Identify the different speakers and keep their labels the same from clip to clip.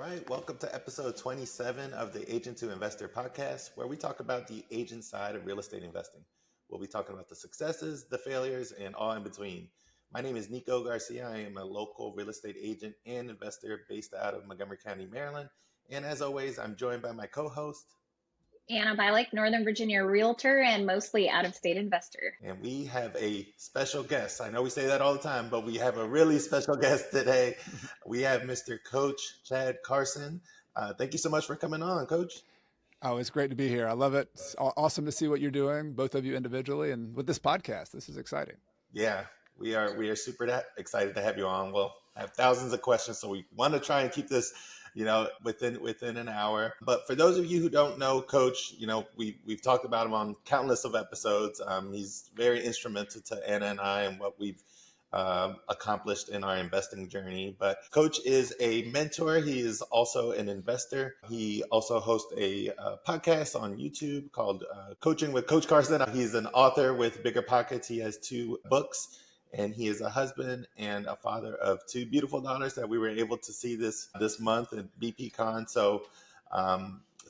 Speaker 1: right, welcome to episode 27 of the Agent2Investor podcast, where we talk about the agent side of real estate investing. We'll be talking about the successes, the failures, and all in between. My name is Nico Garcia. I am a local real estate agent and investor based out of Montgomery County, Maryland. And as always, I'm joined by my co-host.
Speaker 2: Anna Bialik, Northern Virginia realtor and mostly out-of-state investor.
Speaker 1: And we have a special guest. I know we say that all the time, but we have a really special guest today. We have Mr. Coach Chad Carson. Thank you so much for coming on, Coach.
Speaker 3: Oh, it's great to be here. I love it. It's awesome to see what you're doing, both of you individually, and with this podcast. This is exciting.
Speaker 1: Yeah, we are super excited to have you on. We'll have thousands of questions, so we want to try and keep this, within an hour. But for those of you who don't know Coach, we've talked about him on countless of episodes. He's very instrumental to Anna and I and what we've accomplished in our investing journey. But Coach is a mentor. He is also an investor. He also hosts a podcast on YouTube called Coaching with Coach Carson. He's an author with Bigger Pockets. He has 2 books, and he is a husband and a father of 2 beautiful daughters that we were able to see this month at BPCon. So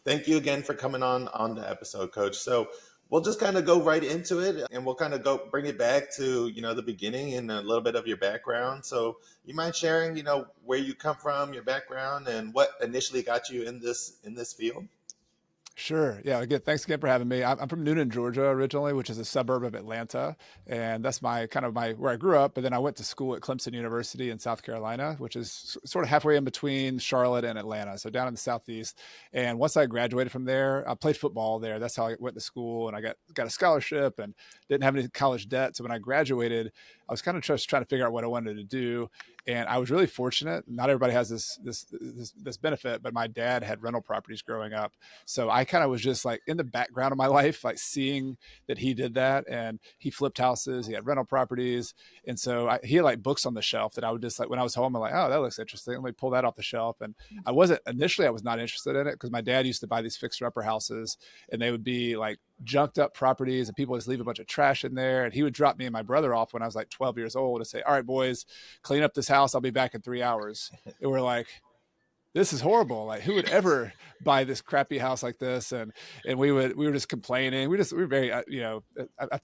Speaker 1: thank you again for coming on the episode, Coach. So we'll just kind of go right into it, and we'll kind of bring it back to, the beginning and a little bit of your background. So you mind sharing, where you come from, your background, and what initially got you in this field?
Speaker 3: Sure. Yeah. Again, thanks again for having me. I'm from Newnan, Georgia originally, which is a suburb of Atlanta. And that's my where I grew up. But then I went to school at Clemson University in South Carolina, which is sort of halfway in between Charlotte and Atlanta. So down in the Southeast. And once I graduated from there, I played football there. That's how I went to school, and I got a scholarship and didn't have any college debt. So when I graduated, I was kind of just trying to figure out what I wanted to do. And I was really fortunate. Not everybody has this benefit, but my dad had rental properties growing up. So I kind of was just like in the background of my life, like seeing that he did that, and he flipped houses, he had rental properties. And so he had like books on the shelf that I would just like, when I was home, I'm like, oh, that looks interesting. Let me pull that off the shelf. And I was not interested in it because my dad used to buy these fixer upper houses, and they would be like junked up properties, and people just leave a bunch of trash in there. And he would drop me and my brother off when I was like 12 years old and say, all right, boys, clean up this house. I'll be back in 3 hours. And we're like, this is horrible. Like, who would ever buy this crappy house like this? And we were just complaining. We were very, I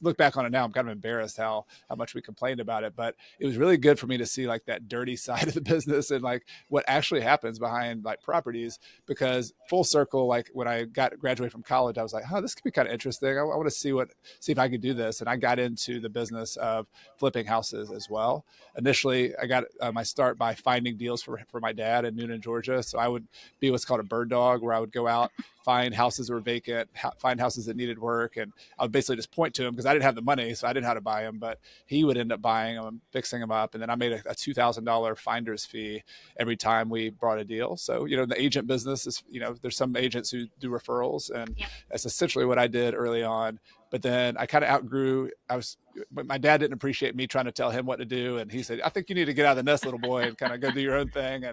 Speaker 3: look back on it now, I'm kind of embarrassed how much we complained about it, but it was really good for me to see like that dirty side of the business and like what actually happens behind like properties, because full circle, like when I graduated from college, I was like, oh, this could be kind of interesting. I want to see if I could do this. And I got into the business of flipping houses as well. Initially, I got my start by finding deals for my dad in Newnan, Georgia. So I would be what's called a bird dog, where I would go out, find houses that were vacant, find houses that needed work. And I would basically just point to them because I didn't have the money, so I didn't know how to buy them, but he would end up buying them and fixing them up. And then I made a $2,000 finder's fee every time we brought a deal. So, the agent business is, there's some agents who do referrals, and that's essentially what I did early on. But then I kind of outgrew. My dad didn't appreciate me trying to tell him what to do, and he said, "I think you need to get out of the nest, little boy, and kind of go do your own thing."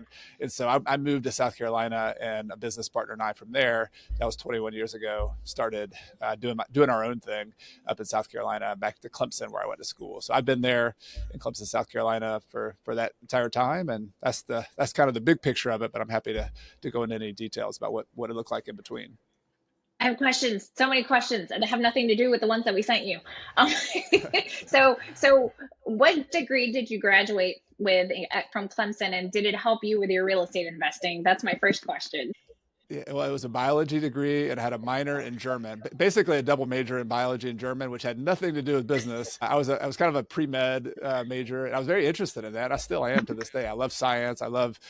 Speaker 3: And so I moved to South Carolina, and a business partner and I from there, that was 21 years ago, started doing our own thing up in South Carolina, back to Clemson where I went to school. So I've been there in Clemson, South Carolina for that entire time, and that's kind of the big picture of it. But I'm happy to go into any details about what it looked like in between.
Speaker 2: I have questions, so many questions, and they have nothing to do with the ones that we sent you. So what degree did you graduate with from Clemson, and did it help you with your real estate investing? That's my first question.
Speaker 3: Yeah, well, it was a biology degree and had a minor in German, basically a double major in biology and German, which had nothing to do with business. I was kind of a pre-med major, and I was very interested in that. I still am to this day. I love science. I love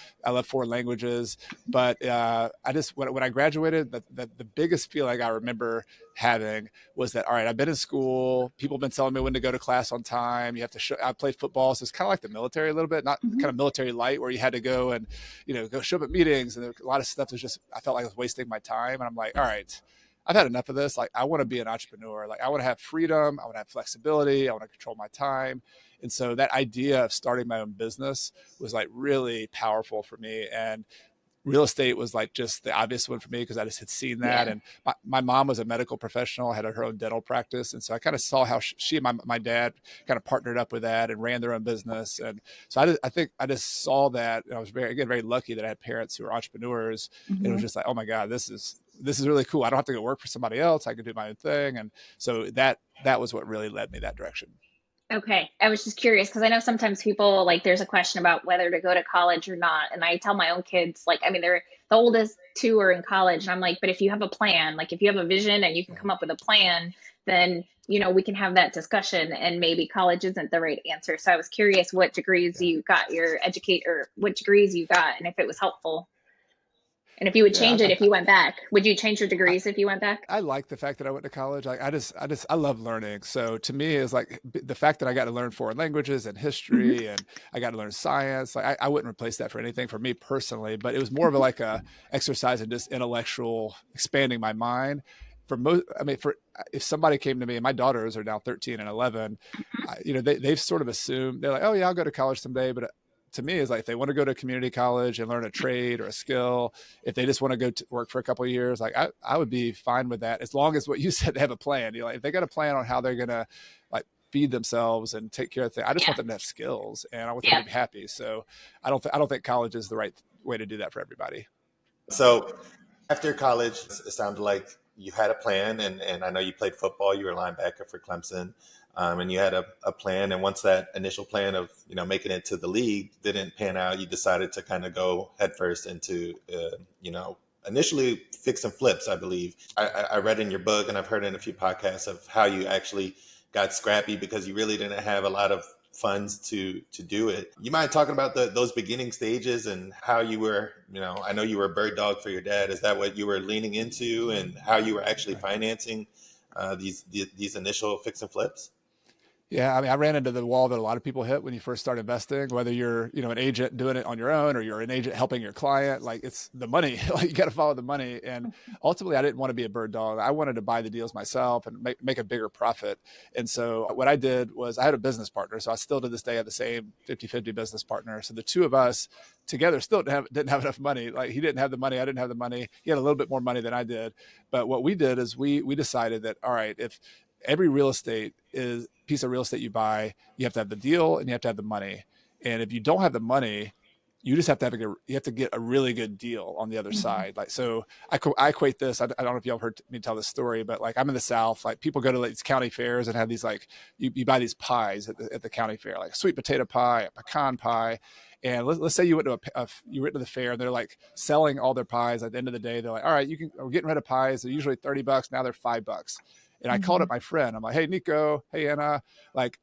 Speaker 3: foreign languages. But when I graduated, the biggest feeling I remember having was that, all right, I've been in school. People have been telling me when to go to class on time. You have to I played football, so it's kind of like the military a little bit, not kind of military light, where you had to go and go show up at meetings, and a lot of stuff was just, I felt like I was wasting my time. And I'm like, all right, I've had enough of this. Like, I want to be an entrepreneur. Like, I want to have freedom. I want to have flexibility. I want to control my time. And so that idea of starting my own business was like really powerful for me. And real estate was like just the obvious one for me because I just had seen that.
Speaker 2: Yeah.
Speaker 3: And my mom was a medical professional, had her own dental practice. And so I kind of saw how she and my dad kind of partnered up with that and ran their own business. And so I think I just saw that. And I was very lucky that I had parents who were entrepreneurs. And it was just like, oh my God, this is really cool. I don't have to go work for somebody else. I can do my own thing. And so that was what really led me that direction.
Speaker 2: Okay. I was just curious because I know sometimes people like there's a question about whether to go to college or not. And I tell my own kids, like, I mean, they're the oldest two are in college. And I'm like, but if you have a plan, like if you have a vision and you can come up with a plan, then, we can have that discussion and maybe college isn't the right answer. So I was curious what degrees
Speaker 3: Yeah.
Speaker 2: you got your educate or what degrees you got and if it was helpful. And if you would
Speaker 3: Yeah.
Speaker 2: change it if you went back, would you change your degrees if you went back?
Speaker 3: I like the fact that I went to college. Like I love learning. So to me, it's like the fact that I got to learn foreign languages and
Speaker 2: Hmm.
Speaker 3: history, and I got to learn science. Like I wouldn't replace that for anything for me personally. But it was more of a, like a exercise in just intellectual expanding my mind. For most, I mean, for if somebody came to me, and my daughters are now 13 and 11, they've sort of assumed they're like, oh yeah, I'll go to college someday. But to me, is like if they want to go to community college and learn a trade or a skill, if they just want to go to work for a couple of years, like I would be fine with that as long as what you said, they have a plan. Like if they got a plan on how they're gonna like feed themselves and take care of things, I just
Speaker 2: Yeah.
Speaker 3: want them to have skills and I want them
Speaker 2: Yeah.
Speaker 3: to be happy. So I don't think college is the right way to do that for everybody.
Speaker 1: So after college, it sounded like you had a plan, and I know you played football. You were a linebacker for Clemson, and you had a plan. And once that initial plan of making it to the league didn't pan out, you decided to kind of go headfirst into initially fix and flips. I believe I read in your book, and I've heard in a few podcasts of how you actually got scrappy because you really didn't have a lot of funds to do it. You mind talking about those beginning stages and how you were, I know you were a bird dog for your dad. Is that what you were leaning into, and how you were actually financing these initial fix and flips?
Speaker 3: Yeah, I mean, I ran into the wall that a lot of people hit when you first start investing, whether you're, an agent doing it on your own or you're an agent helping your client, like it's the money, like you got to follow the money. And ultimately I didn't want to be a bird dog. I wanted to buy the deals myself and make a bigger profit. And so what I did was I had a business partner. So I still to this day have the same 50-50 business partner. So the two of us together still didn't have enough money. Like he didn't have the money. I didn't have the money. He had a little bit more money than I did. But what we did is we decided that, all right, if every real estate is piece of real estate you buy, you have to have the deal and you have to have the money. And if you don't have the money, you just have to get a really good deal on the other
Speaker 2: Hmm.
Speaker 3: side. Like, so I equate this. I don't know if y'all heard me tell this story, but like I'm in the South, like people go to like these county fairs and have these, like, you buy these pies at the county fair, like a sweet potato pie, a pecan pie. And let's say you went to the fair and they're like selling all their pies. At the end of the day, they're like, all right, we're getting rid of pies. They're usually $30. Now they're $5. And I called
Speaker 2: Hmm.
Speaker 3: up my friend. I'm like, hey, Nico, hey, Anna, like,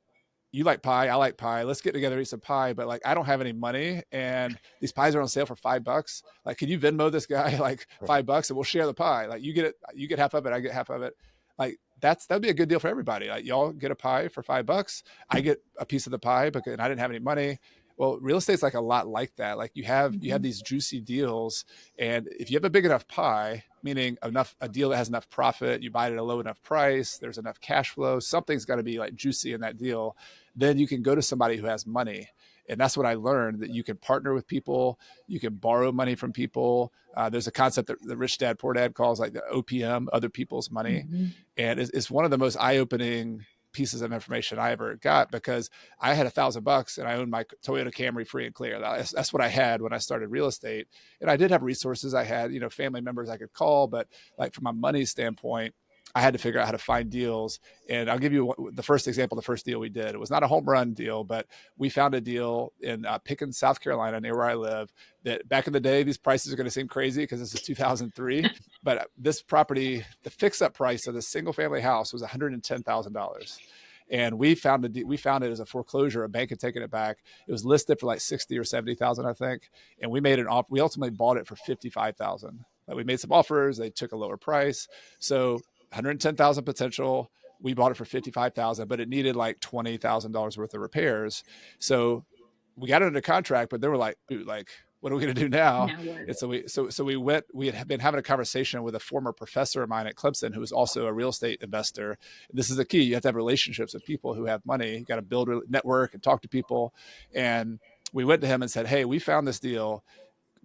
Speaker 3: you like pie, I like pie. Let's get together, eat some pie. But like, I don't have any money, and these pies are on sale for $5. Like, can you Venmo this guy like $5, and we'll share the pie? Like, you get half of it, I get half of it. Like, that'd be a good deal for everybody. Like, y'all get a pie for $5, I get a piece of the pie because I didn't have any money. Well, real estate's like a lot like that. Like you have
Speaker 2: Hmm.
Speaker 3: these juicy deals, and if you have a big enough pie, meaning a deal that has enough profit, you buy it at a low enough price, there's enough cash flow, something's got to be like juicy in that deal, then you can go to somebody who has money. And that's what I learned, that you can partner with people, you can borrow money from people. There's a concept that the rich dad, poor dad calls like the OPM, other people's money.
Speaker 2: Hmm.
Speaker 3: And it's one of the most eye-opening pieces of information I ever got, because I had $1,000 and I owned my Toyota Camry free and clear. That's what I had when I started real estate. And I did have resources. I had, family members I could call, but like from a money standpoint, I had to figure out how to find deals. And I'll give you the first example. The first deal we did, it was not a home run deal, but we found a deal in Pickens, South Carolina, near where I live, that back in the day, these prices are going to seem crazy because this is 2003. But this property, the fix up price of the single family house was $110,000. And we found it as a foreclosure. A bank had taken it back. It was listed for like 60 or 70,000, I think. And we made an offer. We ultimately bought it for 55,000. Like, we made some offers. They took a lower price. So 110,000 potential. We bought it for 55,000, but it needed like $20,000 worth of repairs. So we got it under contract, but they were like, dude, like, what are we going to do now?
Speaker 2: Now what?
Speaker 3: And we had been having a conversation with a former professor of mine at Clemson, who was also a real estate investor. This is the key. You have to have relationships with people who have money. You got to build a network and talk to people. And we went to him and said, hey, we found this deal.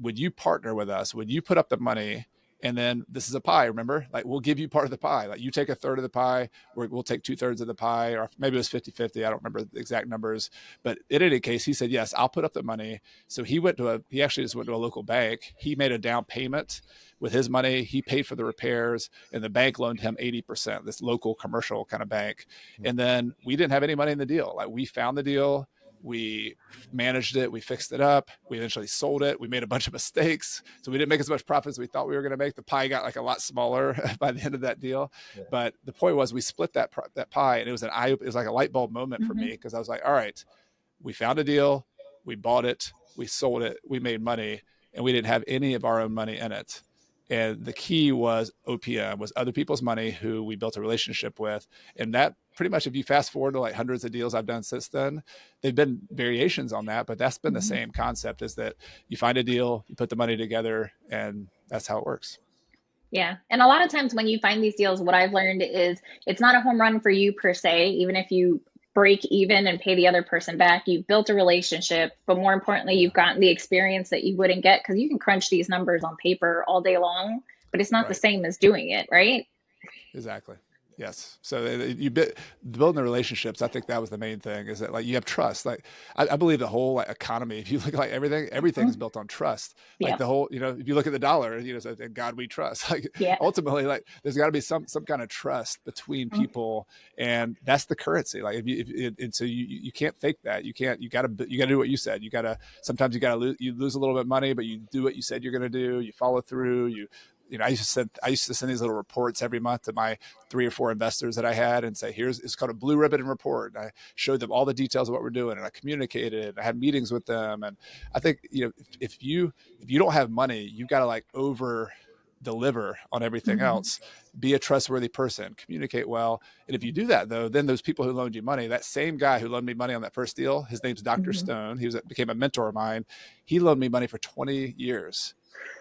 Speaker 3: would you partner with us? Would you put up the money? And then this is a pie, remember? Like, we'll give you part of the pie. Like, you take a third of the pie, we'll take 2/3 of the pie, or maybe it was 50-50. I don't remember the exact numbers. But in any case, he said, yes, I'll put up the money. So he actually just went to a local bank. He made a down payment with his money. He paid for the repairs, and the bank loaned him 80%, this local commercial kind of bank. And then we didn't have any money in the deal. Like, we found the deal. We managed it. We fixed it up. We eventually sold it. We made a bunch of mistakes. So we didn't make as much profit as we thought we were going to make. The pie got like a lot smaller by the end of that deal. Yeah. But the point was, we split that pie, and it was like a light bulb moment for me, because I was like, all right, we found a deal. We bought it. We sold it. We made money, and we didn't have any of our own money in it. And the key was OPM, was other people's money who we built a relationship with. And that pretty much, if you fast forward to like hundreds of deals I've done since then, they've been variations on that, but that's been the same concept, is that you find a deal, you put the money together, and that's how it works.
Speaker 2: Yeah. And a lot of times when you find these deals, what I've learned is it's not a home run for you per se. Even if you break even and pay the other person back, you've built a relationship, but more importantly, you've gotten the experience that you wouldn't get, because you can crunch these numbers on paper all day long, but it's not the same as doing it, right?
Speaker 3: Exactly. Yes. So building the relationships, I think that was the main thing, is that like you have trust. Like I believe the whole like economy, if you look like everything is built on trust. Like the whole, if you look at the dollar, in God we trust. Like ultimately, like there's got to be some kind of trust between people, and that's the currency. Like and so you can't fake that. You got to do what you said. Sometimes you got to lose a little bit of money, but you do what you said you're going to do. You follow through. I used to send these little reports every month to my 3 or 4 investors that I had, and say, it's called a blue ribbon report. And I showed them all the details of what we're doing, and I communicated, and I had meetings with them. And I think, if you don't have money, you've got to like over deliver on everything else. Be a trustworthy person, communicate well. And if you do that, though, then those people who loaned you money, that same guy who loaned me money on that first deal, his name's Dr. Stone. He became a mentor of mine. He loaned me money for 20 years.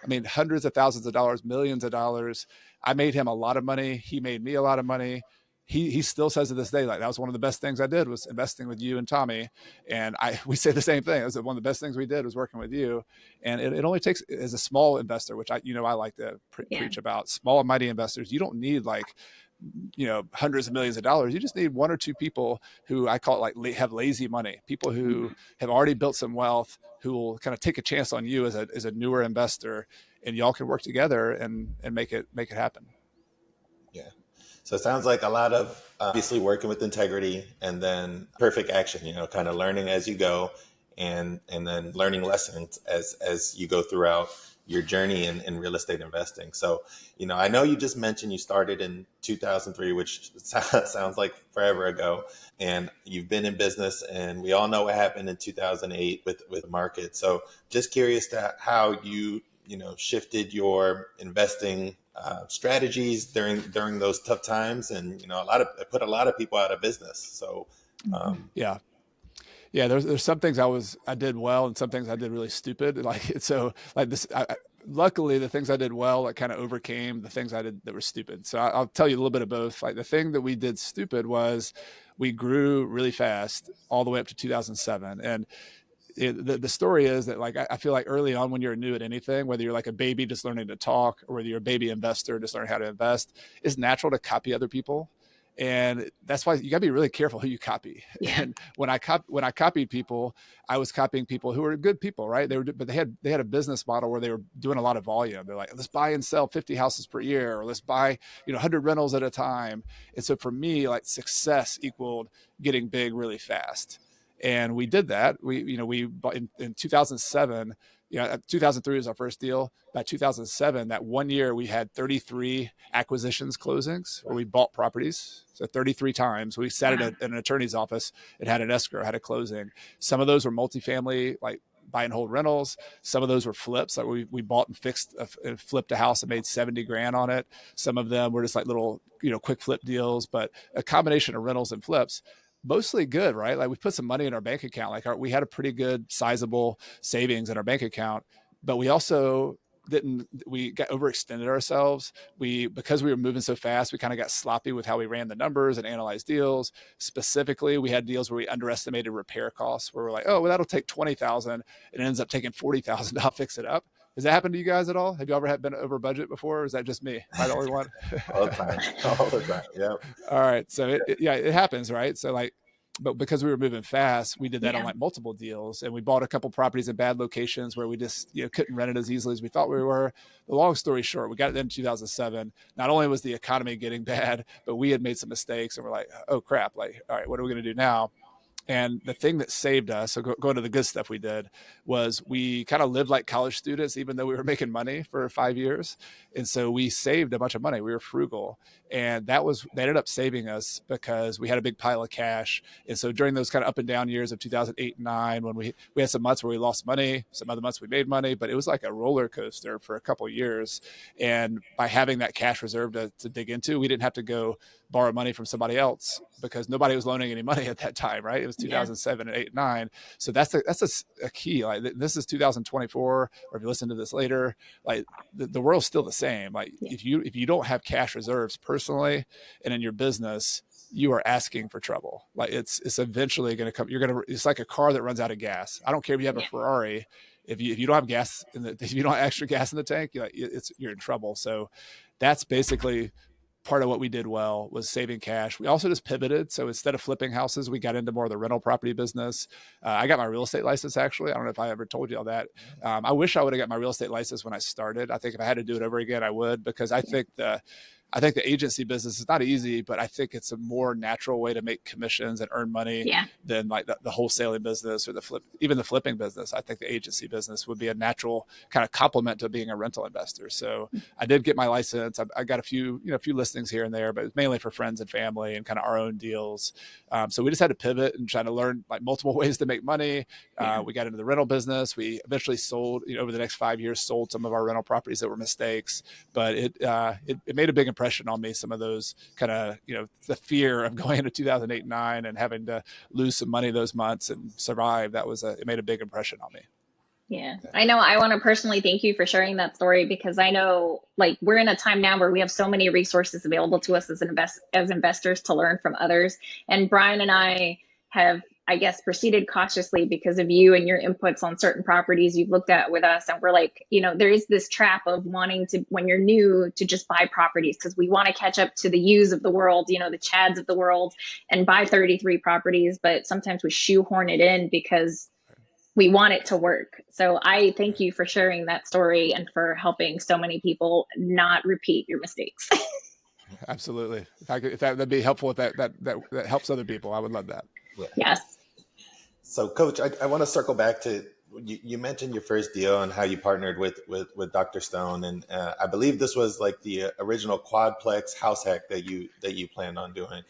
Speaker 3: I mean, hundreds of thousands of dollars, millions of dollars. I made him a lot of money. He made me a lot of money. He still says to this day, like, that was one of the best things I did, was investing with you and Tommy. And we say the same thing. It was one of the best things we did was working with you. And it only takes, as a small investor, which I like to preach about, small and mighty investors. You don't need like, hundreds of millions of dollars. You just need 1 or 2 people who I call it like have lazy money, people who have already built some wealth, who will kind of take a chance on you as a newer investor, and y'all can work together and make it happen.
Speaker 1: Yeah. So it sounds like a lot of obviously working with integrity, and then perfect action, kind of learning as you go, and then learning lessons as you go throughout your journey in real estate investing. So, I know you just mentioned you started in 2003, which sounds like forever ago, and you've been in business, and we all know what happened in 2008 with the market. So just curious to how you shifted your investing strategies during those tough times, and it put a lot of people out of business. So
Speaker 3: yeah, there's some things I did well, and some things I did really stupid. Luckily, the things I did well, that kind of overcame the things I did that were stupid. So I'll tell you a little bit of both. Like, the thing that we did stupid was we grew really fast all the way up to 2007. And the story is that, like, I feel like early on, when you're new at anything, whether you're like a baby just learning to talk, or whether you're a baby investor just learning how to invest, it's natural to copy other people. And that's why you gotta be really careful who you copy. Yeah. And when I copied people, I was copying people who were good people, right? But they had a business model where they were doing a lot of volume. They're like, let's buy and sell 50 houses per year, or let's buy 100 rentals at a time. And so for me, like, success equaled getting big really fast. And we did that. We bought in 2007. 2003 was our first deal. By 2007, that 1 year, we had 33 acquisitions closings where we bought properties. So 33 times we sat at an attorney's office and had an escrow, had a closing. Some of those were multifamily, like buy and hold rentals. Some of those were flips. Like we bought and flipped a house and made 70 grand on it. Some of them were just like little, quick flip deals, but a combination of rentals and flips. Mostly good, right? Like, we put some money in our bank account. Like, we had a pretty good sizable savings in our bank account, but we also we got overextended ourselves. Because we were moving so fast, we kind of got sloppy with how we ran the numbers and analyzed deals. Specifically, we had deals where we underestimated repair costs, where we're like, oh, well, that'll take $20,000. It ends up taking $40,000 to fix it up. Has that happened to you guys at all? Have you ever been over budget before? Or is that just me? Am I the only one?
Speaker 1: All the time, all the time. Yeah.
Speaker 3: All right. So yeah, it happens, right? So like, but because we were moving fast, we did that on
Speaker 2: Yeah.
Speaker 3: like multiple deals, and we bought a couple properties in bad locations where we just couldn't rent it as easily as we thought we were. The long story short, we got it in 2007. Not only was the economy getting bad, but we had made some mistakes, and we're like, oh crap! Like, all right, what are we going to do now? And the thing that saved us, so going to the good stuff we did, was we kind of lived like college students, even though we were making money for 5 years. And so we saved a bunch of money. We were frugal. And that ended up saving us because we had a big pile of cash. And so during those kind of up and down years of 2008 and 9, when we had some months where we lost money, some other months we made money, but it was like a roller coaster for a couple of years. And by having that cash reserve to dig into, we didn't have to go borrow money from somebody else because nobody was loaning any money at that time, right? It was 2007 and 8 and 9. So that's a key. Like this is 2024, or if you listen to this later, like the world's still the same. Like if you don't have cash reserves personally and in your business, you are asking for trouble. Like it's eventually going to come. It's like a car that runs out of gas. I don't care if you have a Ferrari. If you don't have gas if you don't have extra gas in the tank, you're in trouble. So that's basically part of what we did well, was saving cash. We also just pivoted. So instead of flipping houses, we got into more of the rental property business. I got my real estate license, actually. I don't know if I ever told you all that. I wish I would have got my real estate license when I started. I think if I had to do it over again, I would, because I think the agency business is not easy, but I think it's a more natural way to make commissions and earn money than like the wholesaling business or even the flipping business. I think the agency business would be a natural kind of complement to being a rental investor. So I did get my license. I got a few listings here and there, but mainly for friends and family and kind of our own deals. So we just had to pivot and try to learn like multiple ways to make money. We got into the rental business. We eventually sold, over the next 5 years, sold some of our rental properties that were mistakes, but it made a big impression on me. Some of those kind of, the fear of going into 2008 and 9 and having to lose some money those months and survive. It made a big impression on me.
Speaker 2: Yeah, I know. I want to personally thank you for sharing that story, because I know like we're in a time now where we have so many resources available to us as investors to learn from others. And Brian and I have, I guess, proceeded cautiously because of you and your inputs on certain properties you've looked at with us. And we're like, there is this trap of wanting to, when you're new, to just buy properties because we want to catch up to the U's of the world, the Chads of the world, and buy 33 properties. But sometimes we shoehorn it in because we want it to work. So I thank you for sharing that story and for helping so many people not repeat your mistakes.
Speaker 3: Absolutely. If that'd be helpful, if that helps other people, I would love that.
Speaker 1: Yeah.
Speaker 2: Yes.
Speaker 1: So Coach, I want to circle back to, you mentioned your first deal and how you partnered with Dr. Stone. And I believe this was like the original quadplex house hack that you planned on doing.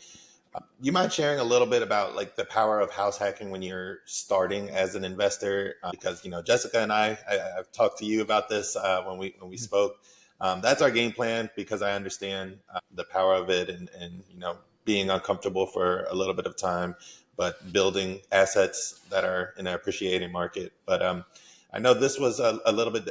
Speaker 1: You mind sharing a little bit about like the power of house hacking when you're starting as an investor? Because Jessica and I've talked to you about this when we spoke. That's our game plan, because I understand the power of it, and being uncomfortable for a little bit of time, but building assets that are in an appreciating market. But I know this was a little bit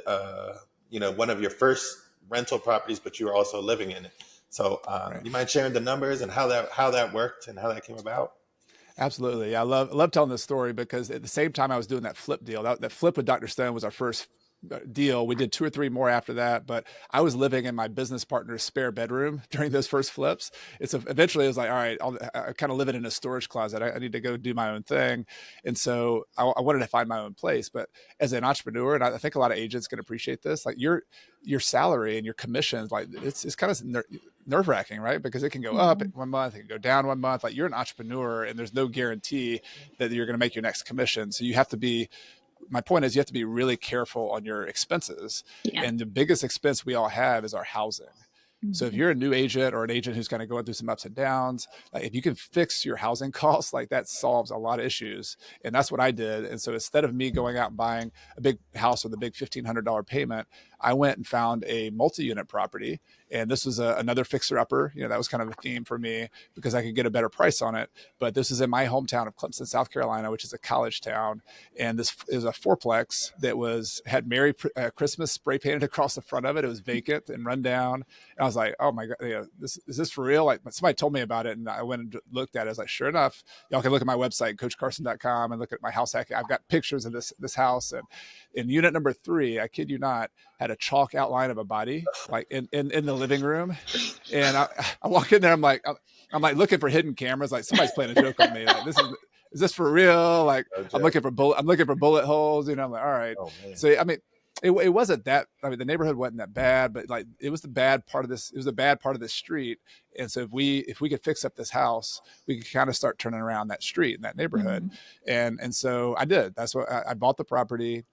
Speaker 1: one of your first rental properties, but you were also living in it. So
Speaker 3: Right.
Speaker 1: You mind sharing the numbers and how that worked and how that came about?
Speaker 3: Absolutely. Yeah, I love telling this story, because at the same time I was doing that flip deal, that flip with Dr. Stone was our first deal. We did 2 or 3 more after that, but I was living in my business partner's spare bedroom during those first flips. Eventually it was like, all right, I kind of live in a storage closet. I need to go do my own thing. And so I wanted to find my own place. But as an entrepreneur, and I think a lot of agents can appreciate this, like your salary and your commissions, like it's kind of nerve wracking, right? Because it can go up 1 month, it can go down 1 month. Like you're an entrepreneur and there's no guarantee that you're going to make your next commission. So my point is you have to be really careful on your expenses.
Speaker 2: Yeah.
Speaker 3: And the biggest expense we all have is our housing. So if you're a new agent or an agent who's kind of going through some ups and downs, like if you can fix your housing costs, like that solves a lot of issues. And that's what I did. And so instead of me going out and buying a big house with a big $1,500 payment, I went and found a multi-unit property. And this was another fixer-upper. That was kind of a theme for me because I could get a better price on it. But this is in my hometown of Clemson, South Carolina, which is a college town. And this is a fourplex that had Merry Christmas spray painted across the front of it. It was vacant and run down. And I was like, oh my God, is this for real? Like, somebody told me about it, and I went and looked at it. I was like, sure enough, y'all can look at my website, coachcarson.com, and look at my house hacking. I've got pictures of this house. And in unit number 3, I kid you not, had a chalk outline of a body like in the living room. And I walk in there, I'm like looking for hidden cameras, like somebody's playing a joke on me. Like, is this for real? Like, I'm looking for bullet holes. I'm like, all right.
Speaker 1: Oh,
Speaker 3: so I mean, it wasn't that. I mean, the neighborhood wasn't that bad, but like it was the bad part of this. It was the bad part of this street. And so if we could fix up this house, we could kind of start turning around that street and that neighborhood. And so I did. That's what I bought the property.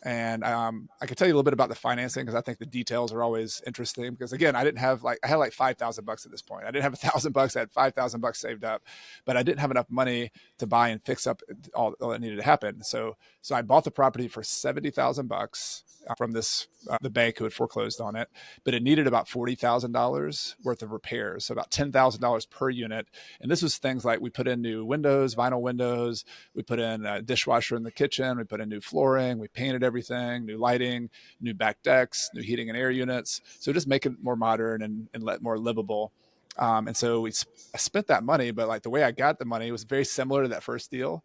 Speaker 3: And I could tell you a little bit about the financing because I think the details are always interesting. Because again, I had like $5,000 at this point. I didn't have $1,000. I had $5,000 saved up, but I didn't have enough money to buy and fix up all that needed to happen. So I bought the property for $70,000 from the bank who had foreclosed on it, but it needed about $40,000 worth of repairs, so about $10,000 per unit. And this was things like we put in new windows, vinyl windows, we put in a dishwasher in the kitchen, we put in new flooring, we painted everything, new lighting, new back decks, new heating and air units. So just make it more modern and more livable. And so I spent that money, but like the way I got the money was very similar to that first deal.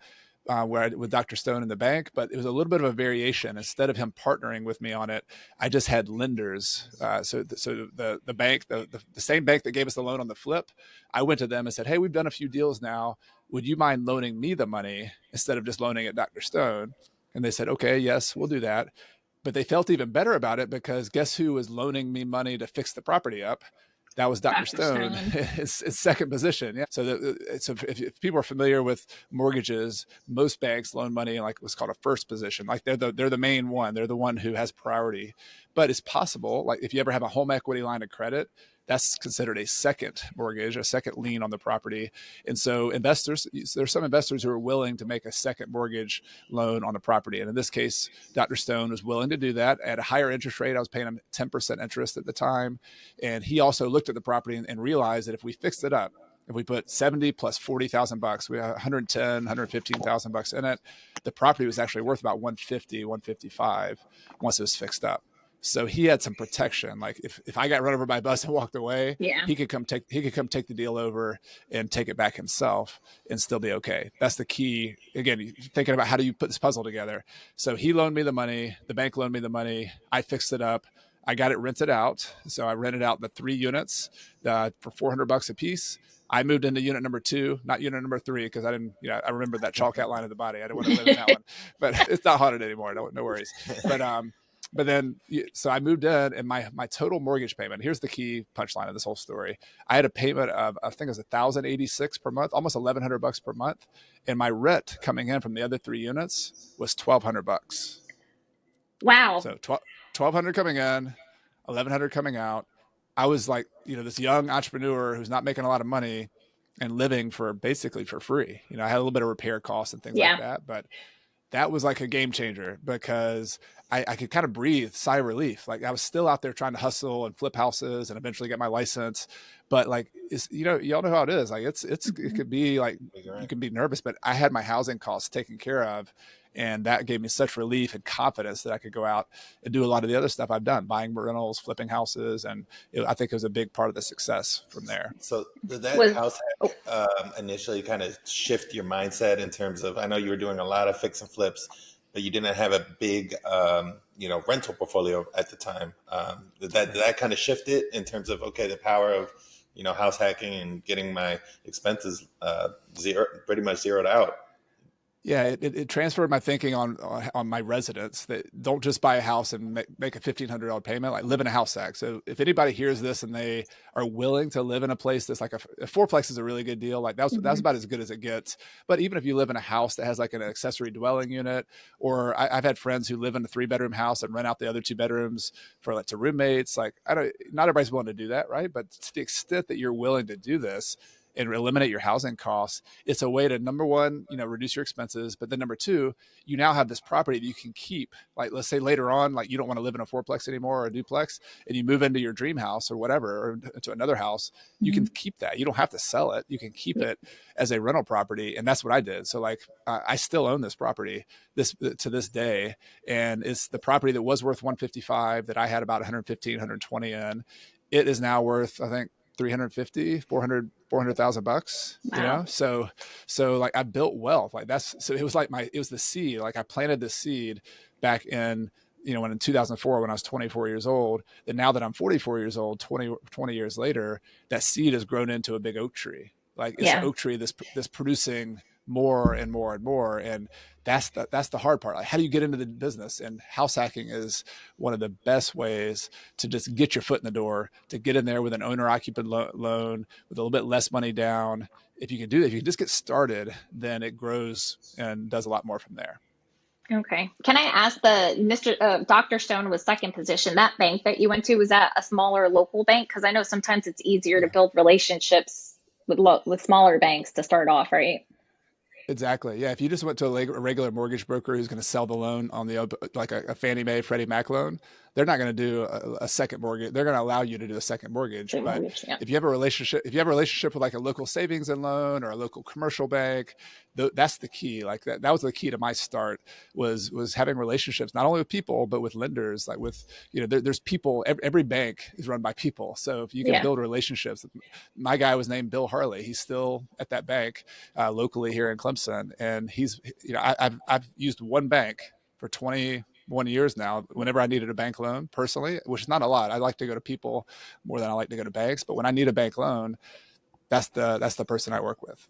Speaker 3: With Dr. Stone in the bank, but it was a little bit of a variation. Instead of him partnering with me on it, I just had lenders. So the bank, the same bank that gave us the loan on the flip, I went to them and said, hey, we've done a few deals now. Would you mind loaning me the money instead of just loaning it Dr. Stone? And they said, okay, yes, we'll do that. But they felt even better about it because guess who was loaning me money to fix the property up? That was Dr. Stone, his second position. Yeah. So if people are familiar with mortgages, most banks loan money in like what's called a first position. Like they're the main one. They're the one who has priority. But it's possible, like if you ever have a home equity line of credit, that's considered a second mortgage, a second lien on the property. And so there's some investors who are willing to make a second mortgage loan on the property. And in this case, Dr. Stone was willing to do that at a higher interest rate. I was paying him 10% interest at the time. And he also looked at the property and realized that if we fixed it up, if we put 70 plus $40,000, we had 110, $115,000 in it, the property was actually worth about 150, 155 once it was fixed up. So he had some protection. Like if I got run over by a bus and walked away, he could come take the deal over and take it back himself and still be okay. That's the key. Again, thinking about how do you put this puzzle together. So he loaned me the money. The bank loaned me the money. I fixed it up. I got it rented out. So I rented out the 3 units for $400 a piece. I moved into unit number 2, not unit number 3, because I didn't, I remember that chalk outline of the body. I didn't want to live in that one, but it's not haunted anymore. No worries. But then, so I moved in, and my total mortgage payment, here's the key punchline of this whole story. I had a payment of, I think it was $1,086 per month, almost $1,100 per month. And my rent coming in from the other 3 units was $1,200.
Speaker 2: Wow.
Speaker 3: So $1,200 coming in, $1,100 coming out. I was like, this young entrepreneur who's not making a lot of money and living basically for free. I had a little bit of repair costs and things like that, but that was like a game changer because I could kind of breathe, sigh of relief. Like I was still out there trying to hustle and flip houses and eventually get my license. But like, y'all know how it is. Like it could be like, you can be nervous, but I had my housing costs taken care of. And that gave me such relief and confidence that I could go out and do a lot of the other stuff I've done, buying rentals, flipping houses. And I think it was a big part of the success from there.
Speaker 1: So did that house hack initially kind of shift your mindset in terms of, I know you were doing a lot of fix and flips, but you didn't have a big, rental portfolio at the time. Did that kind of shift it in terms of, okay, the power of, house hacking and getting my expenses pretty much zeroed out?
Speaker 3: Yeah, it transferred my thinking on my residents that don't just buy a house and make a $1,500 payment, like live in a house hack. So if anybody hears this and they are willing to live in a place that's like a fourplex is a really good deal. Like that's about as good as it gets. But even if you live in a house that has like an accessory dwelling unit, or I've had friends who live in a 3-bedroom house and rent out the other 2 bedrooms to roommates. Like not everybody's willing to do that, right? But to the extent that you're willing to do this, and eliminate your housing costs, it's a way to, number one, reduce your expenses. But then number two, you now have this property that you can keep. Like, let's say later on, like you don't want to live in a fourplex anymore or a duplex, and you move into your dream house or whatever, or into another house, you can keep that. You don't have to sell it. You can keep it as a rental property. And that's what I did. So like, I still own this property to this day. And it's the property that was worth 155 that I had about 115, 120 in. It is now worth, I think, 350, 400,000 bucks,
Speaker 2: Wow.
Speaker 3: So like I built wealth. Like so it was like it was the seed. Like I planted the seed back in, when in 2004, when I was 24 years old. And now that I'm 44 years old, 20 years later, that seed has grown into a big oak tree. Like it's an
Speaker 2: Yeah.
Speaker 3: oak tree that's producing more and more and more. And that's the hard part. Like, how do you get into the business? And house hacking is one of the best ways to just get your foot in the door, to get in there with an owner occupant loan with a little bit less money down. If you can do that, if you can just get started, then it grows and does a lot more from there.
Speaker 2: Okay. Can I ask the Mr. Dr. Stone was second position. That bank that you went to, was that a smaller local bank? Because I know sometimes it's easier to
Speaker 3: Yeah.
Speaker 2: build relationships with smaller banks to start off, right?
Speaker 3: Exactly. Yeah. If you just went to a regular mortgage broker who's going to sell the loan on like a Fannie Mae, Freddie Mac loan, they're not going to do a second mortgage. They're going to allow you to do a second mortgage.
Speaker 2: Same
Speaker 3: But
Speaker 2: mortgage, yeah.
Speaker 3: if you have a relationship with like a local savings and loan or a local commercial bank, that's the key. Like that was the key to my start was having relationships, not only with people, but with lenders. Like with, there's people, every bank is run by people. So if you can
Speaker 2: Yeah.
Speaker 3: build relationships, my guy was named Bill Harley. He's still at that bank locally here in Clemson. And he's, I've used one bank for 21 years now. Whenever I needed a bank loan personally, which is not a lot, I like to go to people more than I like to go to banks. But when I need a bank loan, that's the person I work with.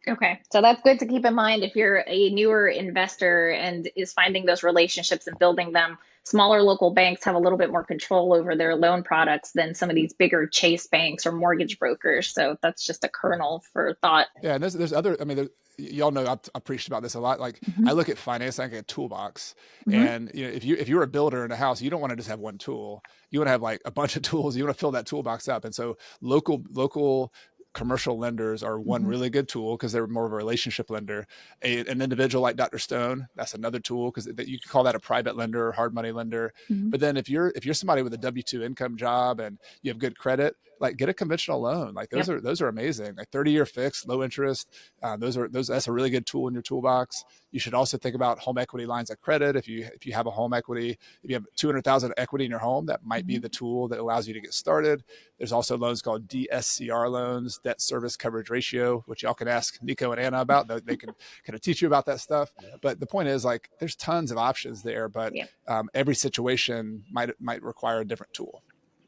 Speaker 2: Okay. So that's good to keep in mind if you're a newer investor and is finding those relationships and building them. Smaller local banks have a little bit more control over their loan products than some of these bigger Chase banks or mortgage brokers. So that's just a kernel for thought.
Speaker 3: Yeah, and there's other. I mean, y'all know I've preached about this a lot. Like I
Speaker 2: Hmm.
Speaker 3: look at finance like a toolbox,
Speaker 2: Hmm.
Speaker 3: and if you're a builder in a house, you don't want to just have one tool. You want to have like a bunch of tools. You want to fill that toolbox up, and so local commercial lenders are one
Speaker 2: Hmm.
Speaker 3: really good tool because they're more of a relationship lender. An individual like Dr. Stone, that's another tool because you can call that a private lender or hard money lender.
Speaker 2: Hmm.
Speaker 3: But then if you're somebody with a W-2 income job and you have good credit, like get a conventional loan. Like
Speaker 2: Yep.
Speaker 3: those are amazing. Like 30-year fixed, low interest. That's a really good tool in your toolbox. You should also think about home equity lines of credit. If you have a home equity, if you have 200,000 equity in your home, that might be
Speaker 2: Hmm.
Speaker 3: the tool that allows you to get started. There's also loans called DSCR loans, debt service coverage ratio, which y'all can ask Nico and Anna about. They can kind of teach you about that stuff.
Speaker 1: Yep.
Speaker 3: But the point is, like, there's tons of options there, but
Speaker 2: Yep.
Speaker 3: every situation might require a different tool.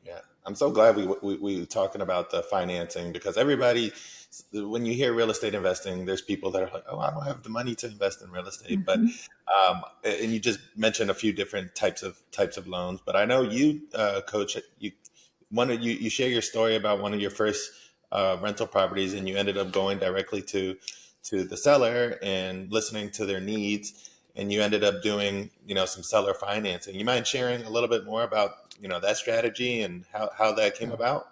Speaker 1: Yeah, I'm so glad we talking about the financing because everybody, when you hear real estate investing, there's people that are like, oh, I don't have the money to invest in real estate. But
Speaker 2: Hmm.
Speaker 1: and you just mentioned a few different types of loans. But I know you, Coach, you share your story about one of your first rental properties, and you ended up going directly to the seller and listening to their needs, and you ended up doing some seller financing. You mind sharing a little bit more about that strategy and how that came
Speaker 3: Yeah.
Speaker 1: about?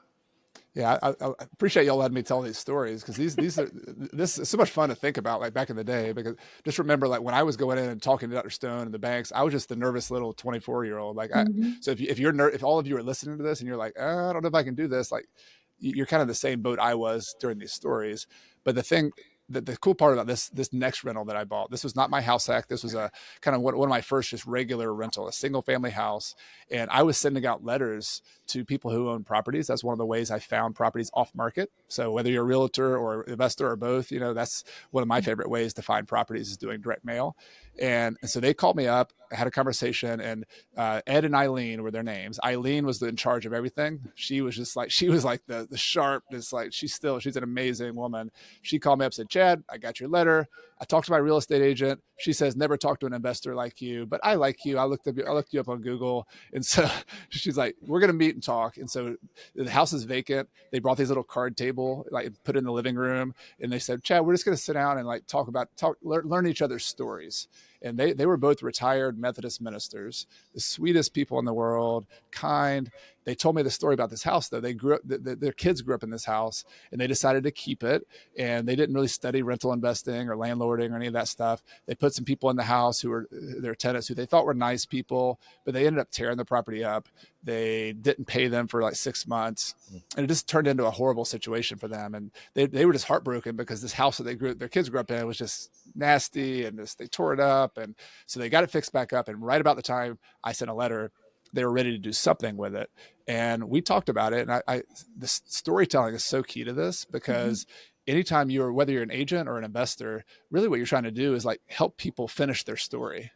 Speaker 3: Yeah, I appreciate y'all letting me tell these stories because this is so much fun to think about. Like back in the day, because just remember, like when I was going in and talking to Dr. Stone and the banks, I was just the nervous little 24-year-old. Like,
Speaker 2: Hmm.
Speaker 3: so if all of you are listening to this and you're like, I don't know if I can do this, like you're kind of the same boat I was during these stories. But the cool part about this next rental that I bought, this was not my house hack. This was a kind of one of my first just regular rental, a single family house, and I was sending out letters to people who own properties. That's one of the ways I found properties off market. So whether you're a realtor or investor or both, that's one of my favorite ways to find properties is doing direct mail. And so they called me up, had a conversation, and Ed and Eileen were their names. Eileen was in charge of everything. She was like the sharp. It's like she's an amazing woman. She called me up and said, Chad, I got your letter. I talked to my real estate agent. She says, never talk to an investor like you, but I like you. I looked you up on Google. And so she's like, we're going to meet and talk. And so the house is vacant. They brought these little card table, like put in the living room. And they said, Chad, we're just going to sit down and like learn each other's stories. And they were both retired Methodist ministers, the sweetest people in the world, kind. They told me the story about this house, though. They grew up, their kids grew up in this house, and they decided to keep it. And they didn't really study rental investing or landlording or any of that stuff. They put some people in the house who were their tenants who they thought were nice people, but they ended up tearing the property up. They didn't pay them for like 6 months, and it just turned into a horrible situation for them. And they were just heartbroken because this house that their kids grew up in was just nasty, and they tore it up. And so they got it fixed back up. And right about the time I sent a letter, they were ready to do something with it. And we talked about it. And the storytelling is so key to this, because anytime whether you're an agent or an investor, really what you're trying to do is like help people finish their story.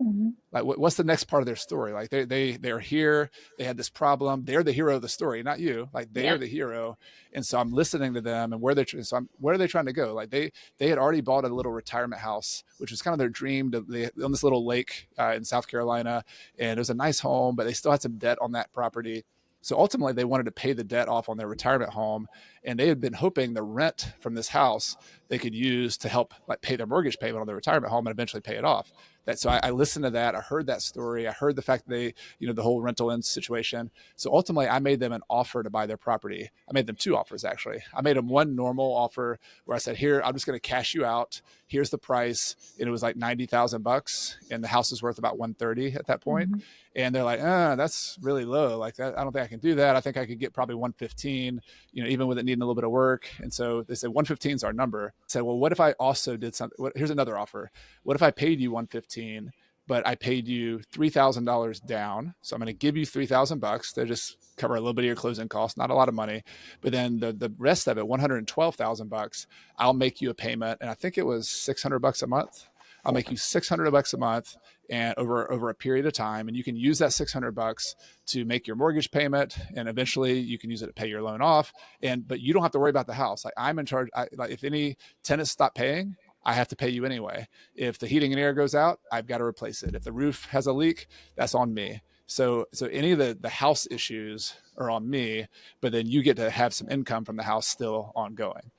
Speaker 3: Like what's the next part of their story? Like they're here, they had this problem, they're the hero of the story, not you. Like they are the hero. And so I'm listening to them and where are they trying to go? Like they had already bought a little retirement house, which was kind of their dream on this little lake in South Carolina. And it was a nice home, but they still had some debt on that property. So ultimately they wanted to pay the debt off on their retirement home. And they had been hoping the rent from this house they could use to help like pay their mortgage payment on their retirement home and eventually pay it off. So I listened to that. I heard that story. I heard the fact that the whole rental end situation. So ultimately I made them an offer to buy their property. I made them 2 offers, actually. I made them one normal offer where I said, here, I'm just going to cash you out. Here's the price. And it was like $90,000, and the house is worth about 130 at that point. And they're like, that's really low. Like that, I don't think I can do that. I think I could get probably 115, even with it needing a little bit of work. And so they said 115 is our number. I said, well, what if I also did something? Here's another offer. What if I paid you 115, but I paid you $3,000 down? So I'm going to give you $3,000 to just cover a little bit of your closing costs, not a lot of money. But then the rest of it, $112,000, I'll make you a payment. And I think it was $600 a month. I'll make you $600 a month and over a period of time. And you can use that $600 to make your mortgage payment. And eventually you can use it to pay your loan off. But you don't have to worry about the house. Like I'm in charge. Like if any tenants stop paying, I have to pay you anyway. If the heating and air goes out, I've got to replace it. If the roof has a leak, that's on me. So any of the house issues are on me, but then you get to have some income from the house still ongoing.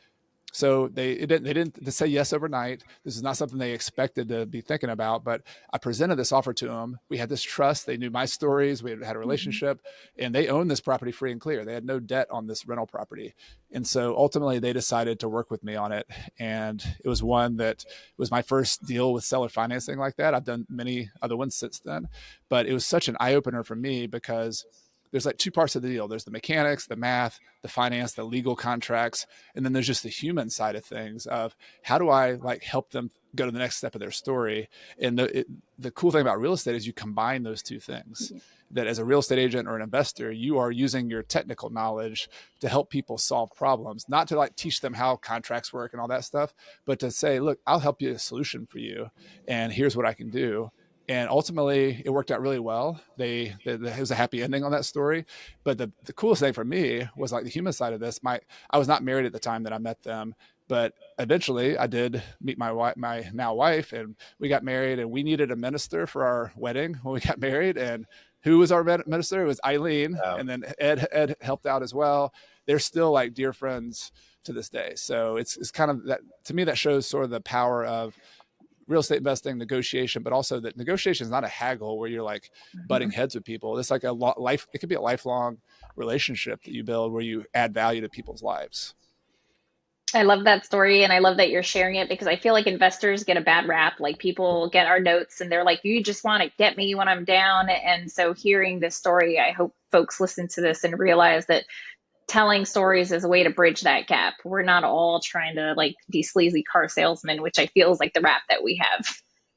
Speaker 3: So they didn't say yes overnight. This is not something they expected to be thinking about, but I presented this offer to them. We had this trust. They knew my stories. We had a relationship, and they owned this property free and clear. They had no debt on this rental property. And so ultimately they decided to work with me on it. And it was one that was my first deal with seller financing like that. I've done many other ones since then, but it was such an eye opener for me because there's like 2 parts of the deal. There's the mechanics, the math, the finance, the legal contracts. And then there's just the human side of things of how do I like help them go to the next step of their story. And the cool thing about real estate is you combine those 2 things. That as a real estate agent or an investor, you are using your technical knowledge to help people solve problems, not to like teach them how contracts work and all that stuff, but to say, look, I'll help you a solution for you. And here's what I can do. And ultimately, it worked out really well. It was a happy ending on that story. But the coolest thing for me was like the human side of this. I was not married at the time that I met them, but eventually I did meet my now wife, and we got married. And we needed a minister for our wedding when we got married. And who was our minister? It was Eileen, and then Ed helped out as well. They're still like dear friends to this day. So it's kind of that, to me, that shows sort of the power of real estate investing, negotiation, but also that negotiation is not a haggle where you're like butting heads with people. It's like it could be a lifelong relationship that you build where you add value to people's lives.
Speaker 2: I love that story, and I love that you're sharing it because I feel like investors get a bad rap. Like people get our notes and they're like, you just want to get me when I'm down. And so hearing this story, I hope folks listen to this and realize that telling stories is a way to bridge that gap. We're not all trying to like be sleazy car salesmen, which I feel is like the rap that we have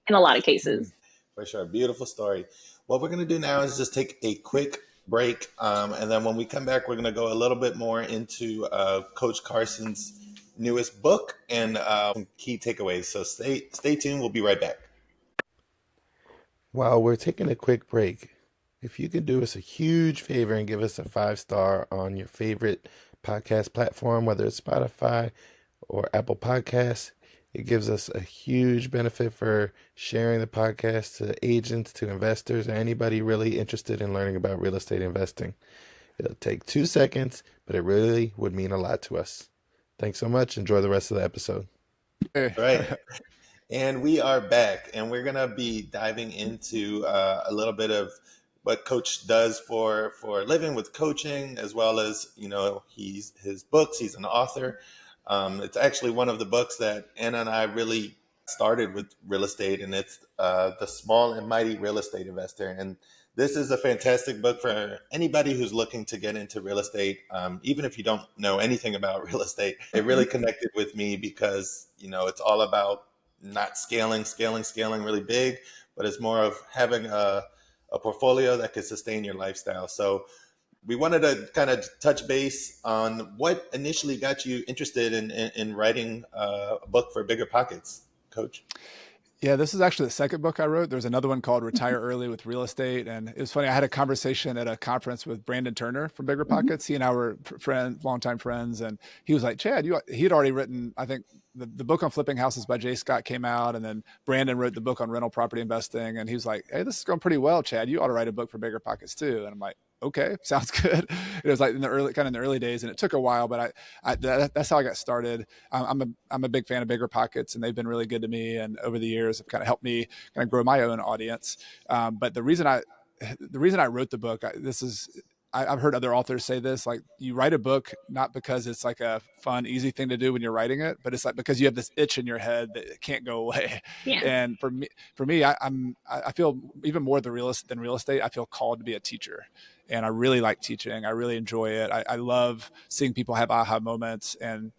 Speaker 2: in a lot of cases.
Speaker 1: For sure. Beautiful story. What we're going to do now is just take a quick break. And then when we come back, we're going to go a little bit more into Coach Carson's newest book and some key takeaways. So stay tuned. We'll be right back. While we're taking a quick break, if you could do us a huge favor and give us a 5-star on your favorite podcast platform, whether it's Spotify or Apple Podcasts, it gives us a huge benefit for sharing the podcast to agents, to investors, or anybody really interested in learning about real estate investing. It'll take 2 seconds, but it really would mean a lot to us. Thanks so much. Enjoy the rest of the episode. Right. And we are back, and we're gonna be diving into a little bit of what Coach does for a living with coaching, as well as he's his books. He's an author. It's actually one of the books that Anna and I really started with real estate, and it's The Small and Mighty Real Estate Investor. And this is a fantastic book for anybody who's looking to get into real estate. Even if you don't know anything about real estate, it
Speaker 2: Mm-hmm.
Speaker 1: really connected with me because it's all about not scaling really big, but it's more of having a portfolio that could sustain your lifestyle. So we wanted to kind of touch base on what initially got you interested in writing a book for bigger pockets, Coach.
Speaker 3: Yeah, this is actually the second book I wrote. There's another one called Retire Early with Real Estate. And it was funny. I had a conversation at a conference with Brandon Turner from Bigger
Speaker 2: Mm-hmm.
Speaker 3: Pockets. He and I were friends, longtime friends. And he was like, Chad, he had already written, I think the book on flipping houses by Jay Scott came out. And then Brandon wrote the book on rental property investing. And he was like, hey, this is going pretty well, Chad. You ought to write a book for Bigger Pockets too. And I'm like, okay, sounds good. It was like in the early days, and it took a while, but that's how I got started. I'm a big fan of Bigger Pockets, and they've been really good to me. And over the years, have kind of helped me kind of grow my own audience. But the reason I wrote the book, I've heard other authors say this, like you write a book, not because it's like a fun, easy thing to do when you're writing it, but it's like because you have this itch in your head that can't go away.
Speaker 2: Yeah.
Speaker 3: And for me, I feel even more than real estate, I feel called to be a teacher. And I really like teaching. I really enjoy it. I love seeing people have aha moments. And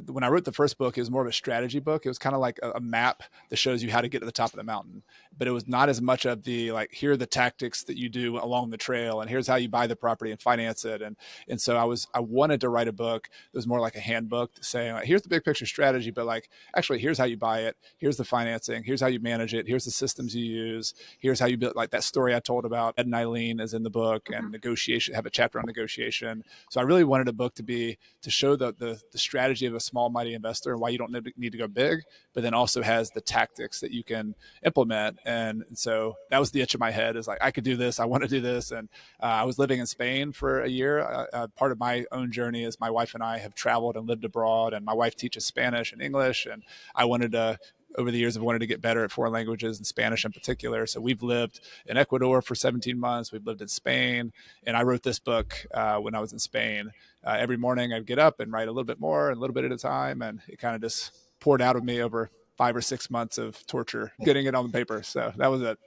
Speaker 3: when I wrote the first book, it was more of a strategy book. It was kind of like a map that shows you how to get to the top of the mountain, but it was not as much of the, like, here are the tactics that you do along the trail, and here's how you buy the property and finance it. And so I wanted to write a book that was more like a handbook saying, like, here's the big picture strategy, but like, actually, here's how you buy it. Here's the financing. Here's how you manage it. Here's the systems you use. Here's how you build, like that story I told about Ed and Eileen is in the book, and negotiation, have a chapter on negotiation. So I really wanted a book to show the strategy of a small, mighty investor and why you don't need to go big, but then also has the tactics that you can implement. And so that was the itch in my head, is like, I could do this. I want to do this. And I was living in Spain for a year. Part of my own journey is my wife and I have traveled and lived abroad, and my wife teaches Spanish and English. And I wanted to, over the years, I've wanted to get better at foreign languages and Spanish in particular. So we've lived in Ecuador for 17 months. We've lived in Spain. And I wrote this book when I was in Spain. Every morning I'd get up and write a little bit more, and a little bit at a time. And it kind of just poured out of me over 5 or 6 months of torture getting it on the paper. So that was it.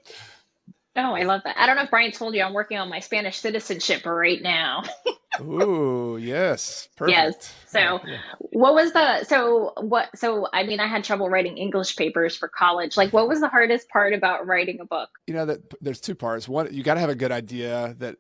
Speaker 2: Oh, I love that. I don't know if Brian told you I'm working on my Spanish citizenship right now.
Speaker 3: Ooh, yes.
Speaker 2: Yes.
Speaker 3: Perfect.
Speaker 2: So
Speaker 3: Yeah.
Speaker 2: I mean, I had trouble writing English papers for college. Like, what was the hardest part about writing a book?
Speaker 3: That there's two parts. One, you got to have a good idea that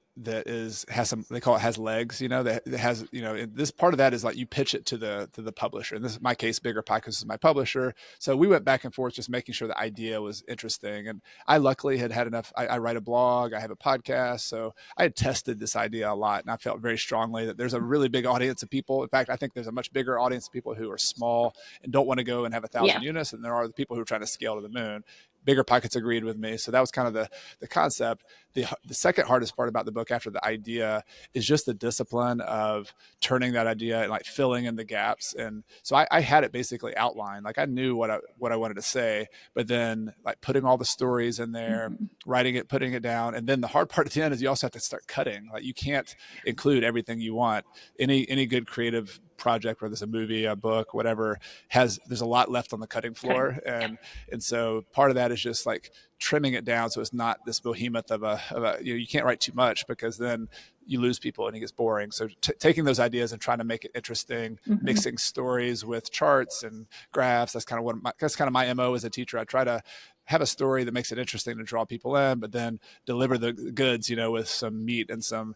Speaker 3: has some, they call it, has legs, that has, this part of that is like you pitch it to the publisher. And this is my case, Bigger Pockets is my publisher. So we went back and forth just making sure the idea was interesting. And I luckily had enough, I write a blog, I have a podcast. So I had tested this idea a lot, and I felt very strongly that there's a really big audience of people. In fact, I think there's a much bigger audience of people who are small and don't want to go and have 1,000
Speaker 2: Yeah.
Speaker 3: units. And there are the people who are trying to scale to the moon. Bigger Pockets agreed with me. So that was kind of the concept. The second hardest part about the book, after the idea, is just the discipline of turning that idea and like filling in the gaps. And so I had it basically outlined. Like I knew what I wanted to say, but then like putting all the stories in there,
Speaker 2: Mm-hmm.
Speaker 3: writing it, putting it down. And then the hard part at the end is you also have to start cutting. Like you can't include everything you want. Any good creative project, whether it's a movie, a book, whatever, there's a lot left on the cutting floor. And so part of that is just like trimming it down so it's not this behemoth of a you can't write too much, because then you lose people and it gets boring. So taking those ideas and trying to make it interesting,
Speaker 2: Mm-hmm.
Speaker 3: mixing stories with charts and graphs. That's kind of my MO as a teacher. I try to have a story that makes it interesting to draw people in, but then deliver the goods, with some meat and some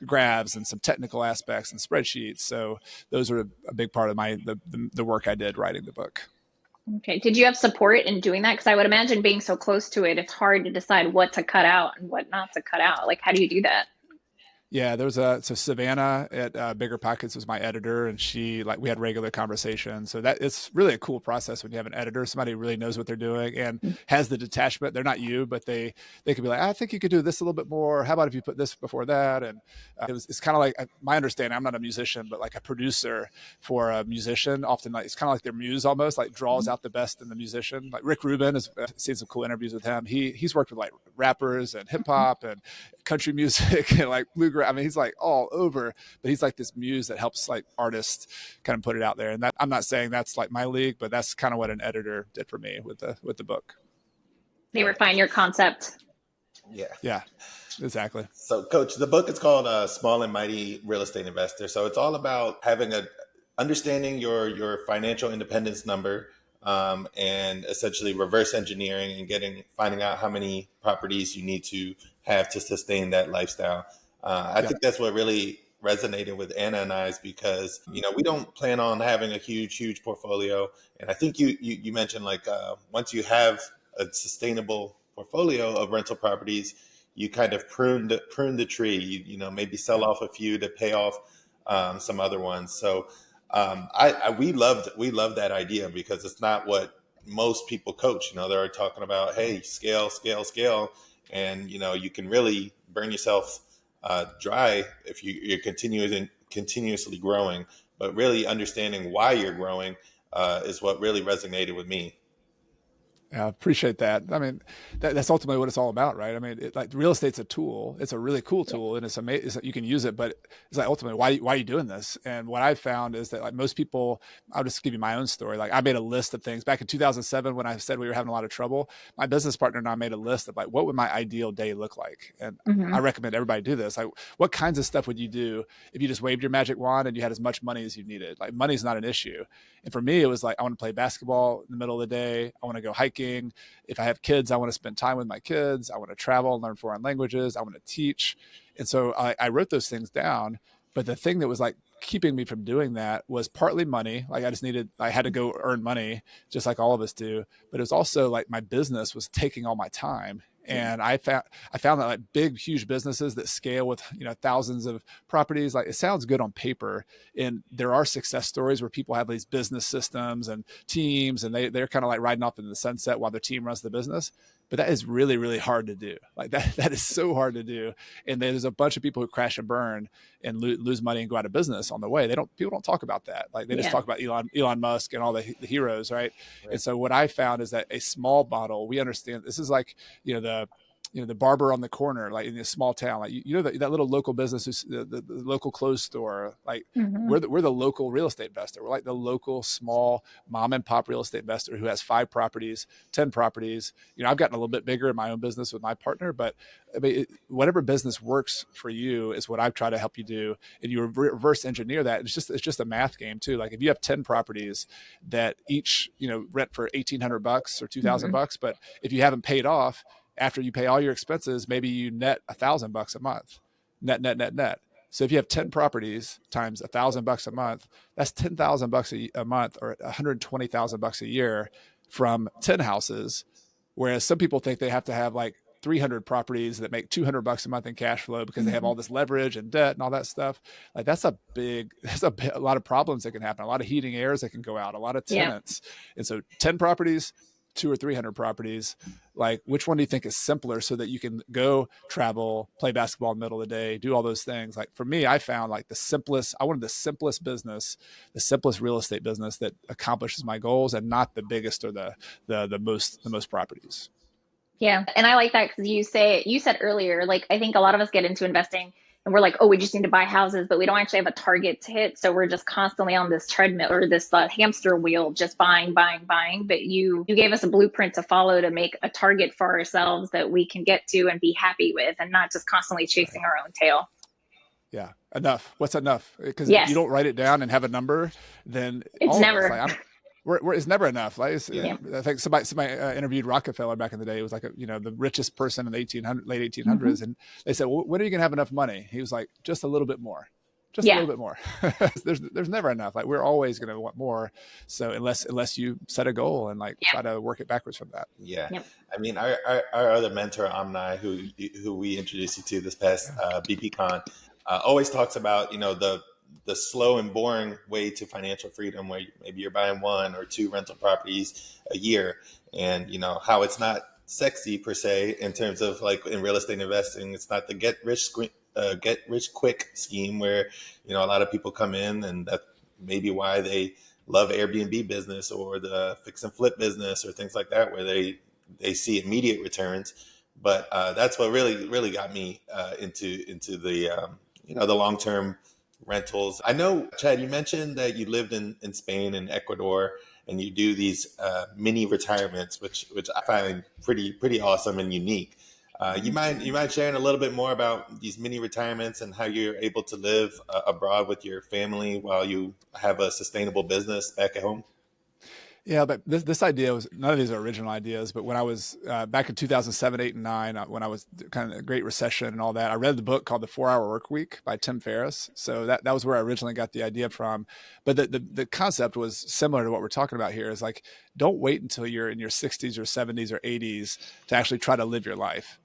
Speaker 3: graphs and some technical aspects and spreadsheets. So those are a big part of the work I did writing the book.
Speaker 2: Okay. Did you have support in doing that? Because I would imagine being so close to it, it's hard to decide what to cut out and what not to cut out. Like, how do you do that?
Speaker 3: Yeah, there was so Savannah at Bigger Pockets was my editor, and we had regular conversations. So that it's really a cool process when you have an editor, somebody who really knows what they're doing and has the detachment. They're not you, but they could be like, I think you could do this a little bit more. How about if you put this before that? And it's kind of like my understanding. I'm not a musician, but like a producer for a musician, often like it's kind of like their muse almost, like draws out the best in the musician. Like Rick Rubin has seen some cool interviews with him. He's worked with like rappers and hip hop and country music and like bluegrass. I mean, he's like all over, but he's like this muse that helps like artists kind of put it out there. And that, I'm not saying that's like my league, but that's kind of what an editor did for me with the book.
Speaker 2: They refine your concept.
Speaker 3: Yeah, exactly.
Speaker 1: So, Coach, the book is called "Small and Mighty Real Estate Investor." So it's all about having understanding your financial independence number, and essentially reverse engineering and finding out how many properties you need to have to sustain that lifestyle. I think that's what really resonated with Anna and I, is because we don't plan on having a huge portfolio, and I think you mentioned like once you have a sustainable portfolio of rental properties, you kind of prune the tree. Maybe sell off a few to pay off some other ones. So we love that idea, because it's not what most people coach. They're talking about, hey, scale, and you can really burn yourself dry if you're continuously growing. But really understanding why you're growing is what really resonated with me.
Speaker 3: Yeah, I appreciate that. I mean, that's ultimately what it's all about, right? I mean, like real estate's a tool. It's a really cool tool, and it's amazing. You can use it, but it's like ultimately, why are you doing this? And what I found is that like most people, I'll just give you my own story. Like I made a list of things back in 2007 when I said we were having a lot of trouble. My business partner and I made a list of like what would my ideal day look like, and I recommend everybody do this. Like, what kinds of stuff would you do if you just waved your magic wand and you had as much money as you needed? Like, money's not an issue. And for me, it was like, I want to play basketball in the middle of the day. I want to go hiking. If I have kids, I want to spend time with my kids. I want to travel and learn foreign languages. I want to teach. And so I wrote those things down. But the thing that was like keeping me from doing that was partly money. Like I had to go earn money just like all of us do. But it was also like my business was taking all my time. And I found that like big, huge businesses that scale with, thousands of properties, like it sounds good on paper. And there are success stories where people have these business systems and teams, and they're kind of like riding off into the sunset while their team runs the business. But that is really, really hard to do. Like that is so hard to do. And there's a bunch of people who crash and burn and lose money and go out of business on the way. People don't talk about that. Like they just talk about Elon Musk and all the heroes, right? And so what I found is that a small model, we understand this is like, the barber on the corner, like in a small town, like that little local business, the local clothes store, like we're the local real estate investor. We're like the local small mom and pop real estate investor who has 5 properties, 10 properties. I've gotten a little bit bigger in my own business with my partner, but I mean, whatever business works for you is what I've tried to help you do. And you reverse engineer that. It's just a math game too. Like if you have 10 properties that each, rent for $1,800 or $2,000, but if you haven't paid off, after you pay all your expenses, maybe you net $1,000 a month, net. So if you have 10 properties times $1,000 a month, that's $10,000 a month, or $120,000 a year from 10 houses. Whereas some people think they have to have like 300 properties that make $200 a month in cash flow because they have all this leverage and debt and all that stuff. Like that's a lot of problems that can happen, a lot of heating airs that can go out, a lot of tenants. And so 10 properties, 200 or 300 properties, like which one do you think is simpler so that you can go travel, play basketball in the middle of the day, do all those things? Like for me, I found like I wanted the simplest business, the simplest real estate business that accomplishes my goals, and not the biggest or the most properties.
Speaker 2: Yeah. And I like that because you said earlier, like, I think a lot of us get into investing and we're like, oh, we just need to buy houses, but we don't actually have a target to hit. So we're just constantly on this treadmill or this hamster wheel, just buying. But you gave us a blueprint to follow to make a target for ourselves that we can get to and be happy with, and not just constantly chasing our own tail.
Speaker 3: Yeah. Enough. What's enough? Because if you don't write it down and have a number, then
Speaker 2: it's never.
Speaker 3: It's never enough. Like I think somebody interviewed Rockefeller back in the day. It was like the richest person in the late 1800s, and they said, well, when are you gonna have enough money? He was like, just a little bit more, a little bit more. there's never enough. Like we're always gonna want more. So unless you set a goal and try to work it backwards from that.
Speaker 1: Yeah. Yep. I mean, our other mentor, Omni, who we introduced you to this past BPCon, always talks about, the slow and boring way to financial freedom, where maybe you're buying one or two rental properties a year, and how it's not sexy per se in terms of like in real estate investing. It's not the get rich quick scheme where a lot of people come in, and that maybe why they love Airbnb business or the fix and flip business or things like that, where they see immediate returns. But that's what really got me into the long term rentals. I know, Chad, you mentioned that you lived in Spain and Ecuador, and you do these mini retirements, which I find pretty awesome and unique. You mind sharing a little bit more about these mini retirements and how you're able to live abroad with your family while you have a sustainable business back at home?
Speaker 3: Yeah, but this idea was, none of these are original ideas. But when I was back in 2007, 8, and 9, when I was kind of the Great Recession and all that, I read the book called The 4 Hour Work Week by Tim Ferriss. So that was where I originally got the idea from. But the concept was similar to what we're talking about here. Is like, don't wait until you're in your 60s or 70s or 80s to actually try to live your life.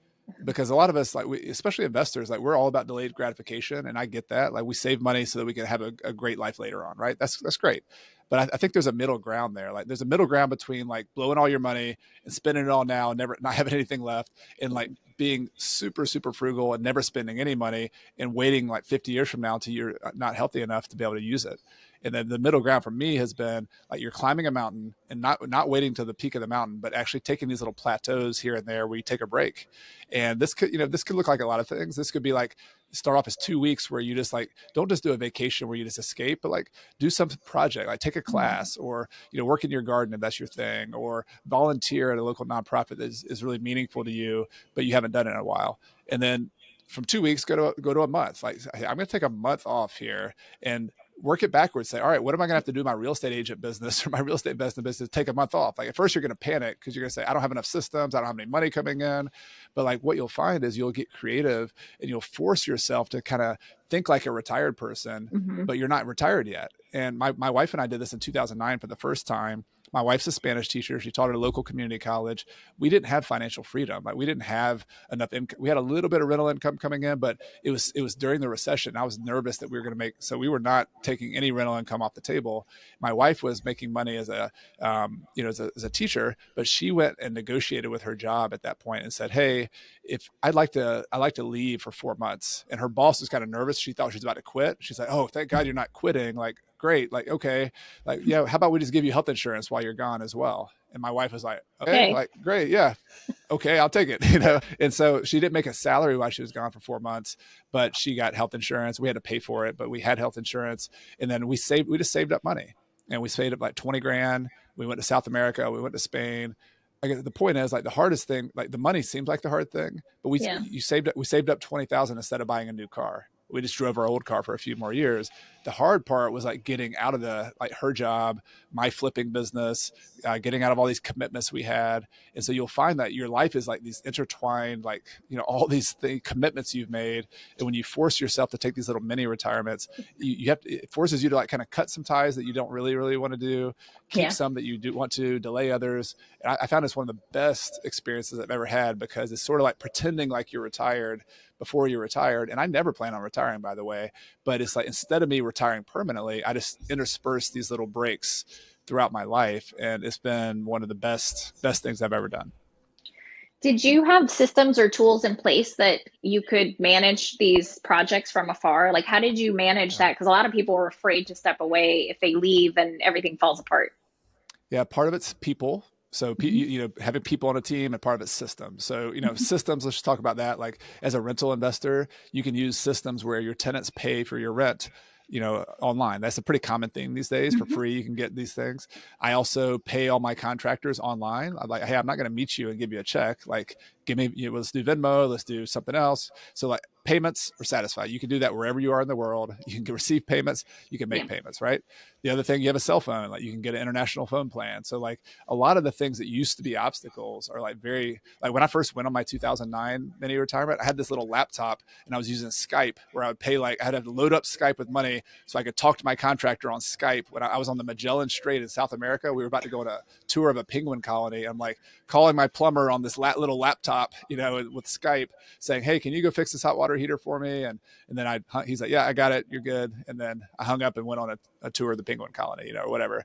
Speaker 3: Because a lot of us, like especially investors, like we're all about delayed gratification, and I get that. Like we save money so that we can have a great life later on, right? That's great. But I think there's a middle ground there. Like there's a middle ground between like blowing all your money and spending it all now and never not having anything left, and like being super frugal and never spending any money and waiting like 50 years from now until you're not healthy enough to be able to use it. And then the middle ground for me has been like you're climbing a mountain and not waiting to the peak of the mountain, but actually taking these little plateaus here and there where you take a break. And this could look like a lot of things. This could be like start off as 2 weeks where you just like don't just do a vacation where you just escape, but like do some project, like take a class, or work in your garden if that's your thing, or volunteer at a local nonprofit that is really meaningful to you, but you haven't done it in a while. And then from 2 weeks, go to a month. Like, hey, I'm going to take a month off here and work it backwards. Say, all right, what am I going to have to do my real estate agent business or my real estate investment business? Take a month off. Like at first you're going to panic because you're going to say, I don't have enough systems. I don't have any money coming in. But like what you'll find is you'll get creative and you'll force yourself to kind of think like a retired person, but you're not retired yet. And my wife and I did this in 2009 for the first time. My wife's a Spanish teacher. She taught at a local community college. We didn't have financial freedom. Like we didn't have enough income. We had a little bit of rental income coming in, but it was during the recession. I was nervous that we were going to so we were not taking any rental income off the table. My wife was making money as a teacher, but she went and negotiated with her job at that point and said, hey, if I'd like to leave for 4 months. And her boss was kind of nervous. She thought she was about to quit. She's like, oh, thank God you're not quitting. Like, great. Like, okay. Like, how about we just give you health insurance while you're gone as well? And my wife was like, okay, like, great. Yeah. Okay. I'll take it, And so she didn't make a salary while she was gone for 4 months, but she got health insurance. We had to pay for it, but we had health insurance. And then we just saved up money, and we saved up like 20 grand. We went to South America. We went to Spain. Like the point is, like the hardest thing, like the money seems like the hard thing, but we saved up 20,000 instead of buying a new car. We just drove our old car for a few more years. The hard part was like getting out of her job, my flipping business, getting out of all these commitments we had. And so you'll find that your life is like these intertwined, like, all these commitments you've made. And when you force yourself to take these little mini retirements, it forces you to like kind of cut some ties that you don't really, really want to do, keep some that you do want to, delay others. And I found it's one of the best experiences I've ever had, because it's sort of like pretending like you're retired before you're retired. And I never plan on retiring, by the way, but it's like, instead of me retiring permanently, I just intersperse these little breaks throughout my life. And it's been one of the best things I've ever done.
Speaker 2: Did you have systems or tools in place that you could manage these projects from afar? Like, how did you manage that? Because a lot of people are afraid to step away if they leave and everything falls apart.
Speaker 3: Yeah, part of it's people. So, having people on a team, and part of it's systems. So, systems, let's just talk about that. Like as a rental investor, you can use systems where your tenants pay for your rent, online. That's a pretty common thing these days. For free, you can get these things. I also pay all my contractors online. I'm like, hey, I'm not going to meet you and give you a check. Like, give me, let's do Venmo, let's do something else. So like payments are satisfied. You can do that wherever you are in the world. You can receive payments, you can make payments, right? The other thing, you have a cell phone, like you can get an international phone plan. So like a lot of the things that used to be obstacles are like when I first went on my 2009 mini retirement, I had this little laptop and I was using Skype, where I would pay, like I had to load up Skype with money so I could talk to my contractor on Skype. When I was on the Magellan Strait in South America, we were about to go on a tour of a penguin colony. I'm like calling my plumber on this little laptop laptop, with Skype saying, hey, can you go fix this hot water heater for me? And then he's like, yeah, I got it. You're good. And then I hung up and went on a tour of the penguin colony, or whatever.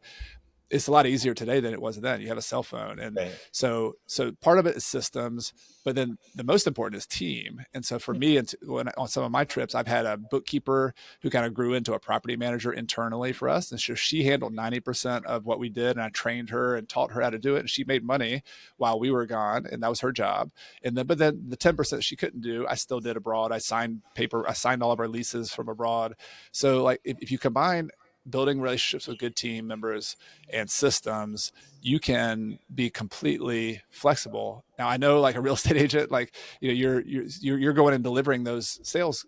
Speaker 3: It's a lot easier today than it was then. You have a cell phone. And
Speaker 1: Right.
Speaker 3: so part of it is systems, but then the most important is team. And so for me, on some of my trips, I've had a bookkeeper who kind of grew into a property manager internally for us. And so she handled 90% of what we did. And I trained her and taught her how to do it. And she made money while we were gone. And that was her job. But then the 10% she couldn't do, I still did abroad. I signed all of our leases from abroad. So like if you combine building relationships with good team members and systems, you can be completely flexible. Now I know, like a real estate agent, like you're going and delivering those sales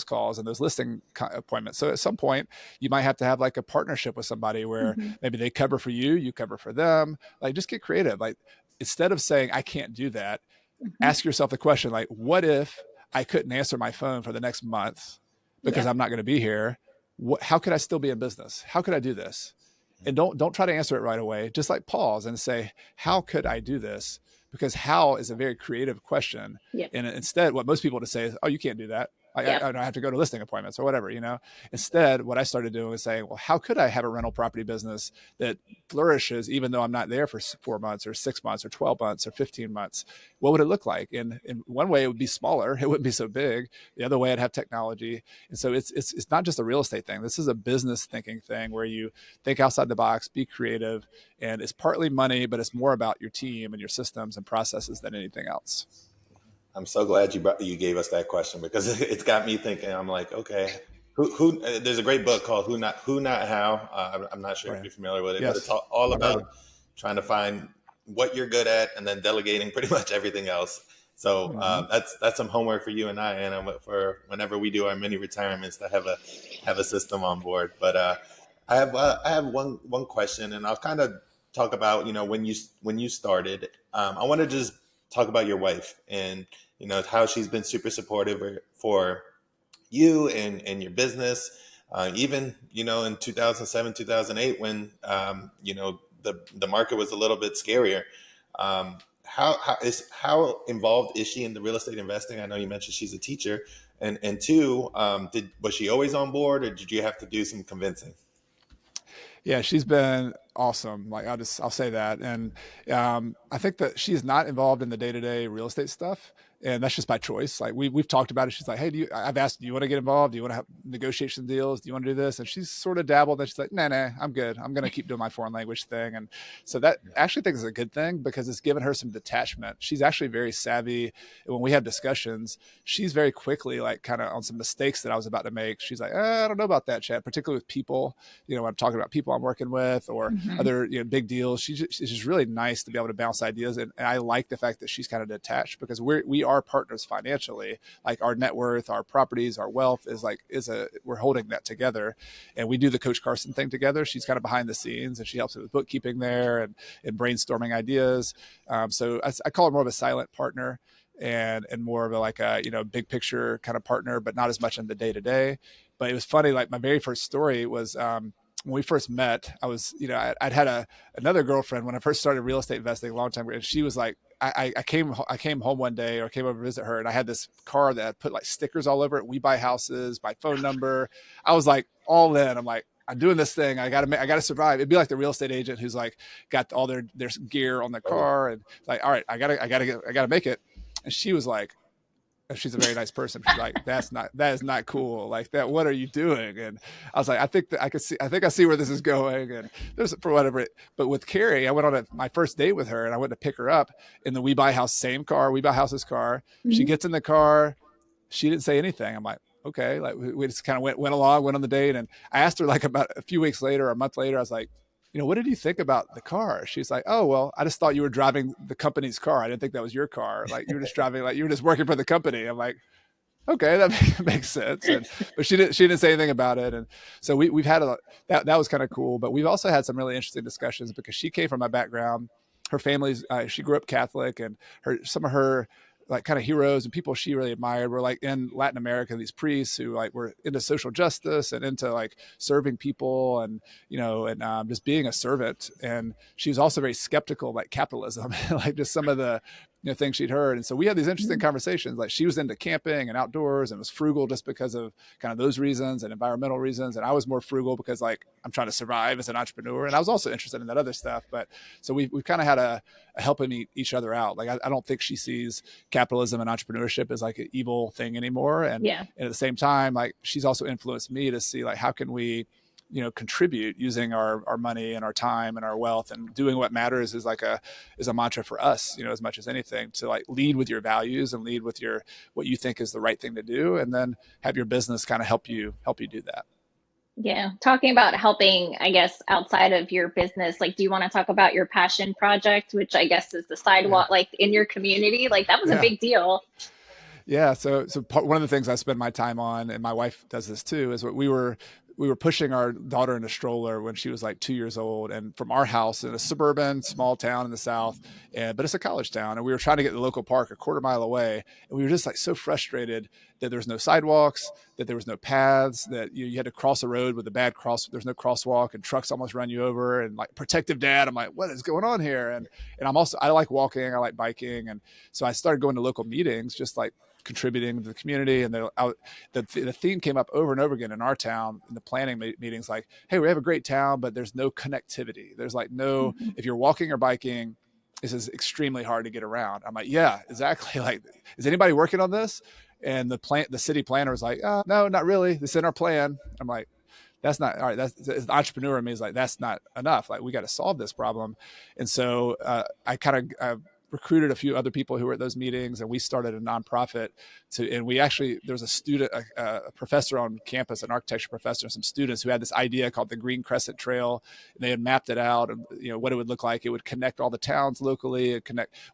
Speaker 3: calls and those listing appointments. So at some point you might have to have like a partnership with somebody where maybe they cover for you, you cover for them. Like just get creative. Like instead of saying I can't do that, ask yourself the question, like, what if I couldn't answer my phone for the next month because I'm not going to be here? How could I still be in business? How could I do this? And don't try to answer it right away. Just like pause and say, how could I do this? Because how is a very creative question. And instead, what most people would say is, oh, you can't do that. I have to go to listing appointments or whatever, Instead, what I started doing was saying, well, how could I have a rental property business that flourishes even though I'm not there for 4 months or 6 months or 12 months or 15 months? What would it look like? And in one way, it would be smaller. It wouldn't be so big. The other way, I'd have technology. And so it's not just a real estate thing. This is a business thinking thing where you think outside the box, be creative. And it's partly money, but it's more about your team and your systems and processes than anything else.
Speaker 1: I'm so glad you gave us that question, because it's got me thinking. I'm like, okay, who there's a great book called Who Not How. I'm not sure if you're familiar with it, but it's all about trying to find what you're good at and then delegating pretty much everything else. So that's some homework for you and I, and for whenever we do our mini retirements, to have a system on board. But I have one question, and I'll kind of talk about when you started. I want to just talk about your wife and how she's been super supportive for you and your business, even in 2007, 2008, when the market was a little bit scarier. How involved is she in the real estate investing? I know you mentioned she's a teacher, and two, was she always on board, or did you have to do some convincing?
Speaker 3: Yeah, she's been awesome. Like I'll say that. And I think that she's not involved in the day-to-day real estate stuff. And that's just by choice. Like we've talked about it. She's like, hey, I've asked, do you want to get involved? Do you want to have negotiation deals? Do you want to do this? And she's sort of dabbled, and she's like, nah, I'm good. I'm going to keep doing my foreign language thing. And so that actually think is a good thing, because it's given her some detachment. She's actually very savvy. And when we have discussions, she's very quickly, like kind of on some mistakes that I was about to make, she's like, I don't know about that, Chad, particularly with people, when I'm talking about people I'm working with or other, big deals. She's just really nice to be able to bounce ideas. And I like the fact that she's kind of detached, because we are partners financially. Like our net worth, our properties, our wealth we're holding that together. And we do the Coach Carson thing together. She's kind of behind the scenes, and she helps with bookkeeping there and brainstorming ideas. So I call her more of a silent partner and more of a big picture kind of partner, but not as much in the day to day. But it was funny. Like my very first story was, when we first met, I was, I'd had another girlfriend when I first started real estate investing a long time ago. And she was like, I came home one day, or came over to visit her, and I had this car that put like stickers all over it. We buy houses, my phone number. I was like all in. I'm like, I'm doing this thing. I gotta survive. It'd be like the real estate agent who's like got all their gear on their car, and like, all right, I gotta make it. And she was like, she's a very nice person. She's like, that is not cool. Like that, what are you doing? And I was like, I think I see where this is going. And there's for whatever. But with Carrie, I went on my first date with her, and I went to pick her up in the We Buy House's car. She gets in the car. She didn't say anything. I'm like, okay. Like we just kind of went on the date. And I asked her like about a few weeks later, or a month later, I was like, what did you think about the car? She's like, oh, well, I just thought you were driving the company's car. I didn't think that was your car. Like you were just driving, like you were just working for the company. I'm like, okay, that makes sense. But she didn't say anything about it. And so we've had that was kind of cool. But we've also had some really interesting discussions, because she came from my background. Her family's, she grew up Catholic, and some of her like kind of heroes and people she really admired were like in Latin America, these priests who like were into social justice and into like serving people and, just being a servant. And she was also very skeptical of like capitalism, like just some of the things she'd heard. And so we had these interesting conversations. Like, she was into camping and outdoors and was frugal just because of kind of those reasons and environmental reasons. And I was more frugal because, like, I'm trying to survive as an entrepreneur. And I was also interested in that other stuff. But so we've kind of had a helping each other out. Like, I don't think she sees capitalism and entrepreneurship as like an evil thing anymore. And at the same time, like, she's also influenced me to see, like, how can we, contribute using our money and our time and our wealth, and doing what matters is a mantra for us, as much as anything, to like lead with your values and lead with what you think is the right thing to do, and then have your business kind of help you do that.
Speaker 2: Yeah. Talking about helping, I guess, outside of your business, like, do you want to talk about your passion project, which I guess is the sidewalk, like in your community? Like, that was a big deal.
Speaker 3: Yeah. So one of the things I spend my time on, and my wife does this too, is what we were pushing our daughter in a stroller when she was like 2 years old, and from our house in a suburban small town in the South, but it's a college town. And we were trying to get to the local park a quarter mile away. And we were just like so frustrated that there was no sidewalks, that there was no paths, that you had to cross a road with a bad there's no crosswalk, and trucks almost run you over, and like, protective dad. I'm like, what is going on here? And I like walking, I like biking. And so I started going to local meetings, just like contributing to the community. And the theme came up over and over again in our town in the planning meetings, like, hey, we have a great town, but there's no connectivity. There's like no, if you're walking or biking, this is extremely hard to get around. I'm like, yeah, exactly. Like, is anybody working on this? And the city planner was like, no, not really. This is in our plan. I'm like, that's not all right. That's the entrepreneur in me is like, that's not enough. Like, we got to solve this problem. And so I kind of recruited a few other people who were at those meetings, and we started a nonprofit and we actually, there was a student, a professor on campus, an architecture professor, and some students who had this idea called the Green Crescent Trail. And they had mapped it out, and what it would look like. It would connect all the towns locally.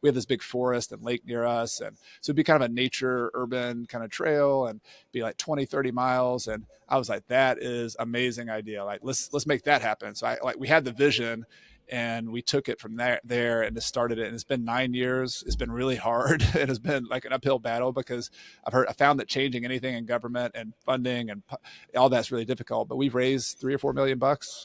Speaker 3: We have this big forest and lake near us. And so it'd be kind of a nature urban kind of trail, and be like 20, 30 miles. And I was like, that is amazing idea. Like, let's make that happen. So we had the vision, and we took it from there and just started it. And it's been 9 years. It's been really hard. It has been like an uphill battle, because I found that changing anything in government and funding and all that's really difficult. But we've raised $3 or $4 million,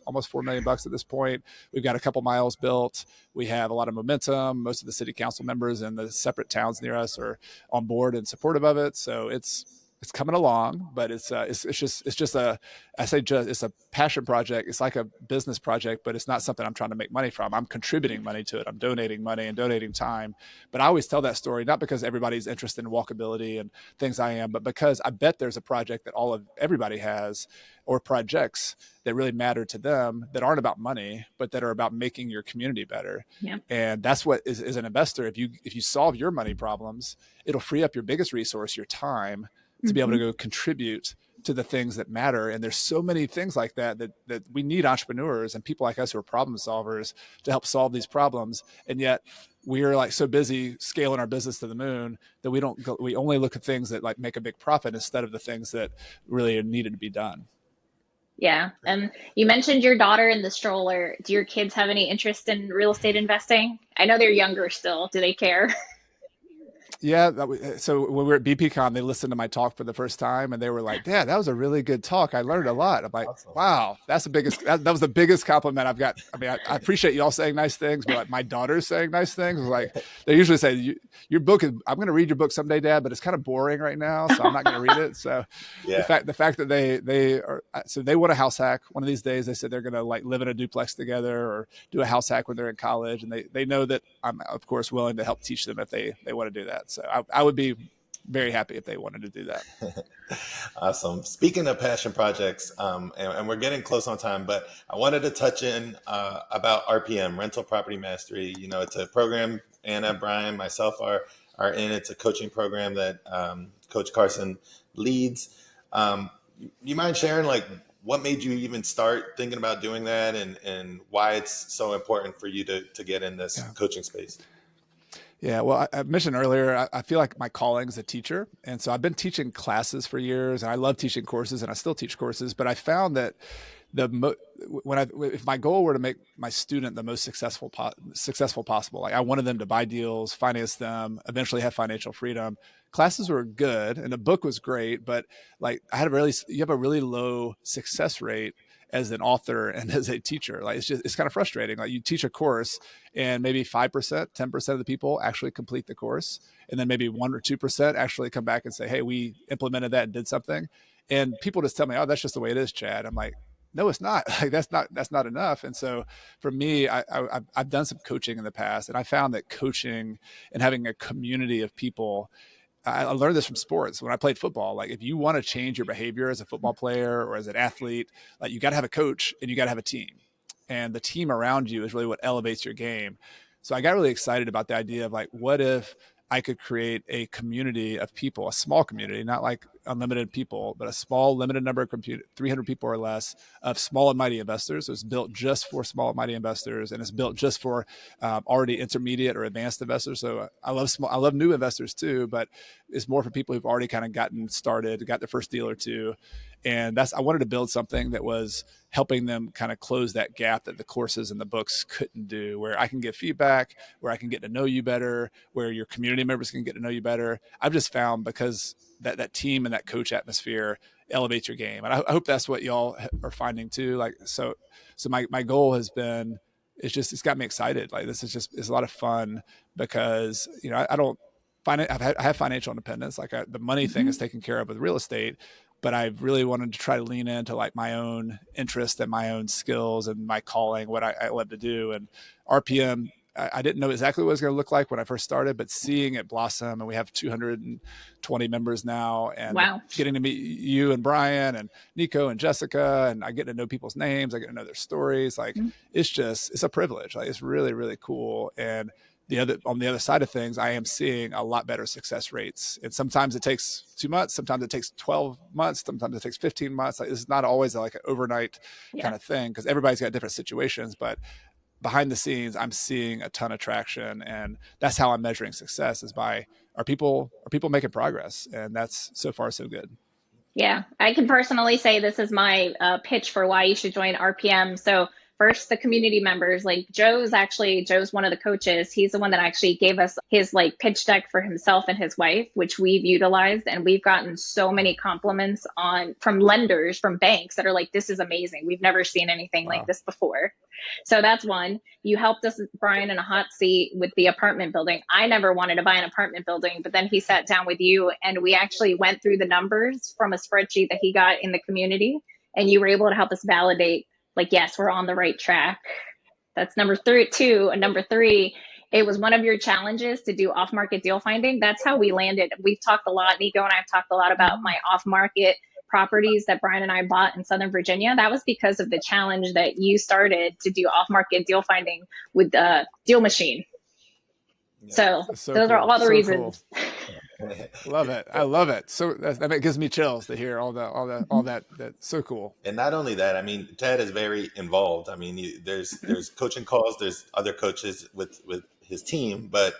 Speaker 3: almost $4 million at this point. We've got a couple miles built. We have a lot of momentum. Most of the city council members in the separate towns near us are on board and supportive of it. So it's coming along, but it's just it's a passion project. It's like a business project, but it's not something I'm trying to make money from. I'm contributing money to it. I'm donating money and donating time. But I always tell that story, not because everybody's interested in walkability and things I am, but because I bet there's a project that everybody has, or projects that really matter to them, that aren't about money, but that are about making your community better.
Speaker 2: Yeah.
Speaker 3: And that's what is an investor. If you solve your money problems, it'll free up your biggest resource, your time, to be able to go contribute to the things that matter. And there's so many things like that we need entrepreneurs and people like us who are problem solvers to help solve these problems. And yet we're like so busy scaling our business to the moon that we only look at things that like make a big profit, instead of the things that really are needed to be done.
Speaker 2: Yeah. And you mentioned your daughter in the stroller. Do your kids have any interest in real estate investing? I know they're younger still. Do they care?
Speaker 3: Yeah. So when we were at BPCon, they listened to my talk for the first time, and they were like, Dad, that was a really good talk. I learned a lot. I'm like, awesome. Wow, that was the biggest compliment I've got. I mean, I appreciate y'all saying nice things, but like, my daughter's saying nice things. Like, they usually say, your book I'm going to read your book someday, Dad, but it's kind of boring right now, so I'm not going to read it. So the fact that they want a house hack one of these days. They said they're going to like live in a duplex together or do a house hack when they're in college. And they know that I'm, of course, willing to help teach them if they want to do that. So I would be very happy if they wanted to do that.
Speaker 1: Awesome. Speaking of passion projects, and we're getting close on time, but I wanted to touch in about RPM, Rental Property Mastery. It's a program Anna, Brian, myself are in. It's a coaching program that Coach Carson leads. You mind sharing like what made you even start thinking about doing that, and why it's so important for you to get in this coaching space?
Speaker 3: Yeah, well, I mentioned earlier, I feel like my calling is a teacher. And so I've been teaching classes for years, and I love teaching courses, and I still teach courses. But I found that if my goal were to make my student the most successful possible, like I wanted them to buy deals, finance them, eventually have financial freedom, classes were good and the book was great, but like you have a really low success rate as an author and as a teacher. Like it's kind of frustrating. Like you teach a course and maybe 5%, 10% of the people actually complete the course. And then maybe 1 or 2% actually come back and say, hey, we implemented that and did something. And people just tell me, oh, that's just the way it is, Chad. I'm like, no, it's not. Like that's not enough. And so for me, I've done some coaching in the past, and I found that coaching and having a community of people, I learned this from sports when I played football. Like if you want to change your behavior as a football player or as an athlete, like you got to have a coach and you got to have a team, and the team around you is really what elevates your game. So I got really excited about the idea of like, what if I could create a community of people, a small community, not like unlimited people, but a small, limited number of 300 people or less of small and mighty investors. So it's built just for small and mighty investors, and it's built just for already intermediate or advanced investors. So I love new investors too, but it's more for people who've already kind of gotten started, got their first deal or two. And I wanted to build something that was helping them kind of close that gap that the courses and the books couldn't do, where I can give feedback, where I can get to know you better, where your community members can get to know you better. I've just found because that team and that coach atmosphere elevates your game. And I hope that's what y'all are finding too. Like, so my goal has been, it's got me excited. Like it's a lot of fun because, I don't find it. I have financial independence. Like the money thing is taken care of with real estate, but I've really wanted to try to lean into like my own interest and my own skills and my calling, what I love to do. And RPM, I didn't know exactly what it was going to look like when I first started, but seeing it blossom, and we have 220 members now, and
Speaker 2: Wow.
Speaker 3: getting to meet you and Brian and Nico and Jessica, and I get to know people's names, I get to know their stories. Like it's a privilege. Like it's really, really cool. And on the other side of things, I am seeing a lot better success rates. And sometimes it takes 2 months, sometimes it takes 12 months, sometimes it takes 15 months. Like it's not always like an overnight kind of thing, because everybody's got different situations, but behind the scenes, I'm seeing a ton of traction, and that's how I'm measuring success, is by are people making progress, and that's so far so good.
Speaker 2: Yeah, I can personally say this is my pitch for why you should join RPM. So first, the community members, like Joe's one of the coaches. He's the one that actually gave us his like pitch deck for himself and his wife, which we've utilized. And we've gotten so many compliments from lenders, from banks that are like, this is amazing. We've never seen anything like this before. So that's one. You helped us, Brian, in a hot seat with the apartment building. I never wanted to buy an apartment building, but then he sat down with you and we actually went through the numbers from a spreadsheet that he got in the community. And you were able to help us validate, like, yes, we're on the right track. That's number 2. And number 3, it was one of your challenges to do off-market deal finding. That's how we landed. We've talked a lot, Nico and I have talked a lot about my off-market properties that Brian and I bought in Southern Virginia. That was because of the challenge that you started to do off-market deal finding with the Deal Machine. Yeah. So those are all the reasons.
Speaker 3: Cool. Love it. I love it. So that gives me chills to hear all that. That's so cool.
Speaker 1: And not only that, I mean, Ted is very involved. I mean, there's coaching calls, there's other coaches with his team, but